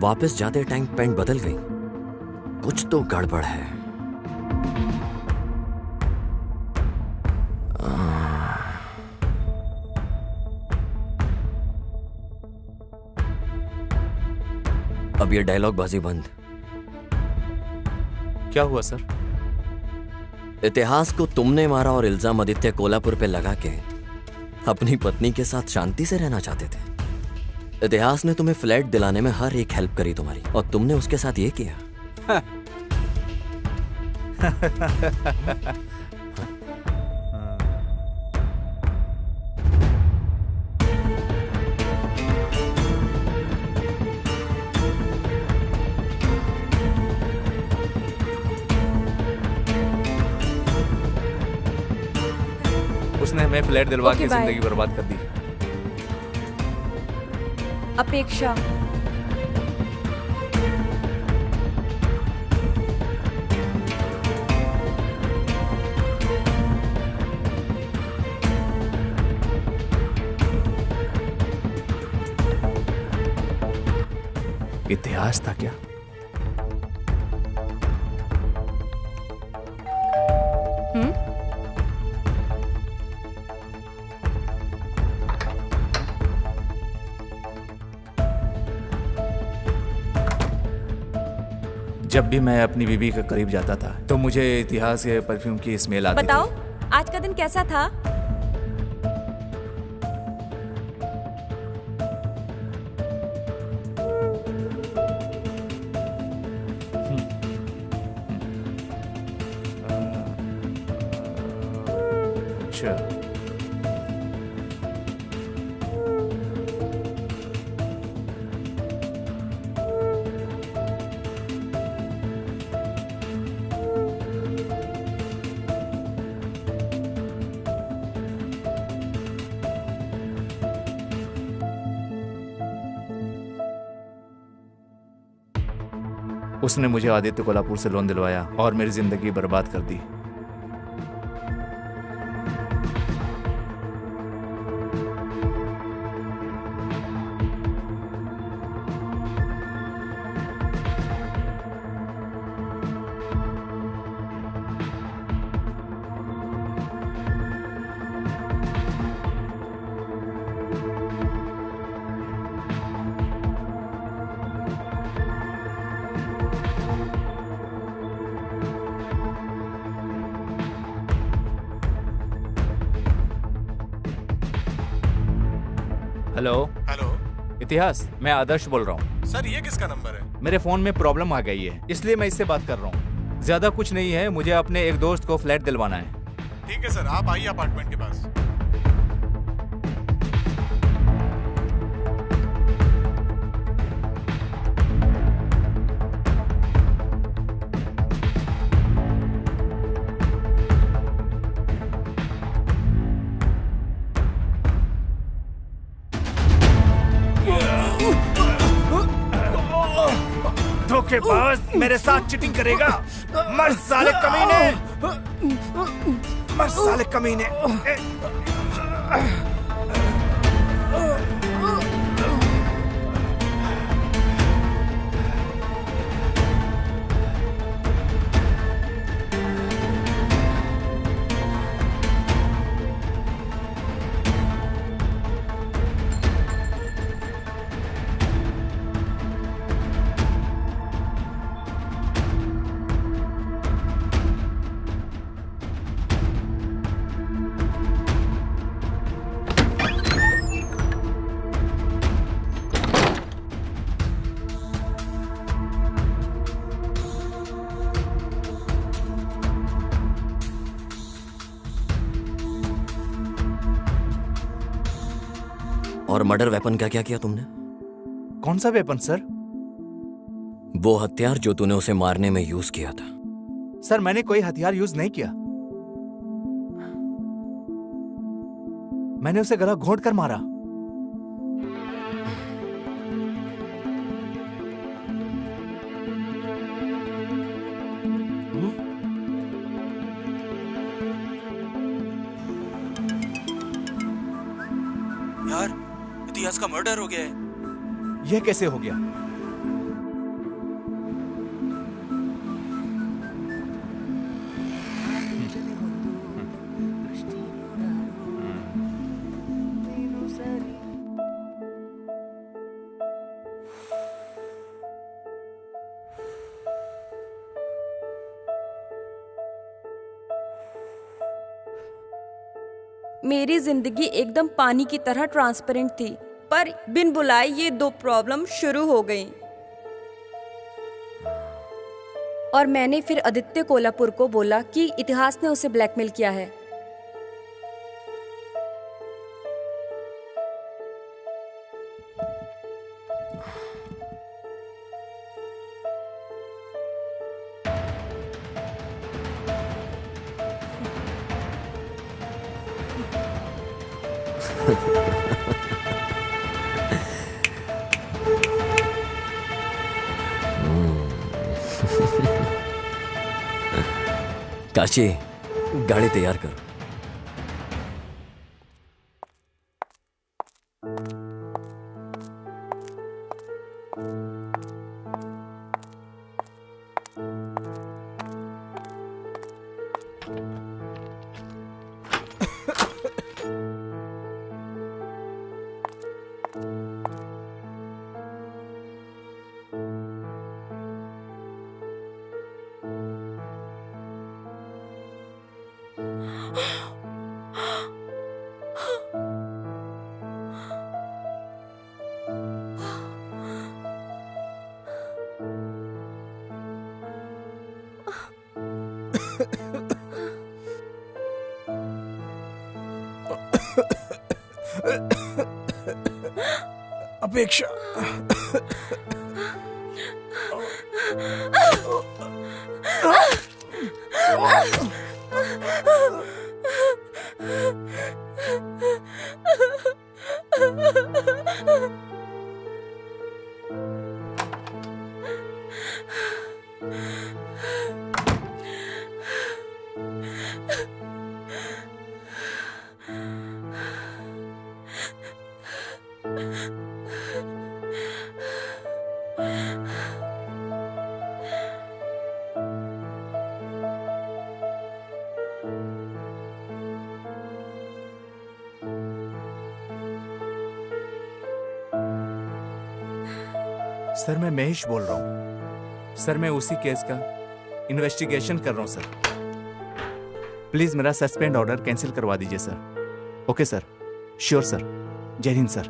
वापस जाते टाइम पैंट बदल गई। कुछ तो गड़बड़ है। अब ये डायलॉग बाजी बंद। क्या हुआ सर? इतिहास को तुमने मारा और इल्जाम आदित्य कोल्हापुर पे लगा के अपनी पत्नी के साथ शांति से रहना चाहते थे। इतिहास ने तुम्हें फ्लैट दिलाने में हर एक हेल्प करी तुम्हारी, और तुमने उसके साथ ये किया। उसने हमें फ्लैट दिलवा Okay, के bye. जिंदगी बर्बाद कर दी। अपेक्षा, इतिहास था क्या? जब भी मैं अपनी बीवी के करीब जाता था तो मुझे इतिहास के परफ्यूम की स्मेल आती बताओ थी। आज का दिन कैसा था? अच्छा, उसने मुझे आदित्य कोल्हापुर से लोन दिलवाया और मेरी जिंदगी बर्बाद कर दी। हेलो हेलो इतिहास, मैं आदर्श बोल रहा हूँ। सर, ये किसका नंबर है? मेरे फोन में प्रॉब्लम आ गई है, इसलिए मैं इससे बात कर रहा हूँ। ज्यादा कुछ नहीं है, मुझे अपने एक दोस्त को फ्लैट दिलवाना है। ठीक है सर, आप आइए अपार्टमेंट के पास। धोखेबाज, मेरे साथ चीटिंग करेगा? मर साले कमीने, मर साले कमीने। और मर्डर वेपन का क्या किया तुमने? कौन सा वेपन सर? वो हथियार जो तूने उसे मारने में यूज किया था। सर, मैंने कोई हथियार यूज नहीं किया। मैंने उसे गला घोंट कर मारा। यार, इतिहास का मर्डर हो गया है। यह कैसे हो गया? मेरी जिंदगी एकदम पानी की तरह ट्रांसपेरेंट थी, पर बिन बुलाए ये दो प्रॉब्लम शुरू हो गई। और मैंने फिर आदित्य कोल्हापुर को बोला कि इतिहास ने उसे ब्लैकमेल किया है। काशी, गाड़ी तैयार कर। अपेक्षा, सर मैं महेश बोल रहा हूँ सर। मैं उसी केस का इन्वेस्टिगेशन कर रहा हूँ सर। प्लीज मेरा सस्पेंड ऑर्डर कैंसिल करवा दीजिए sir. Okay sir, sure sir. जय हिंद सर।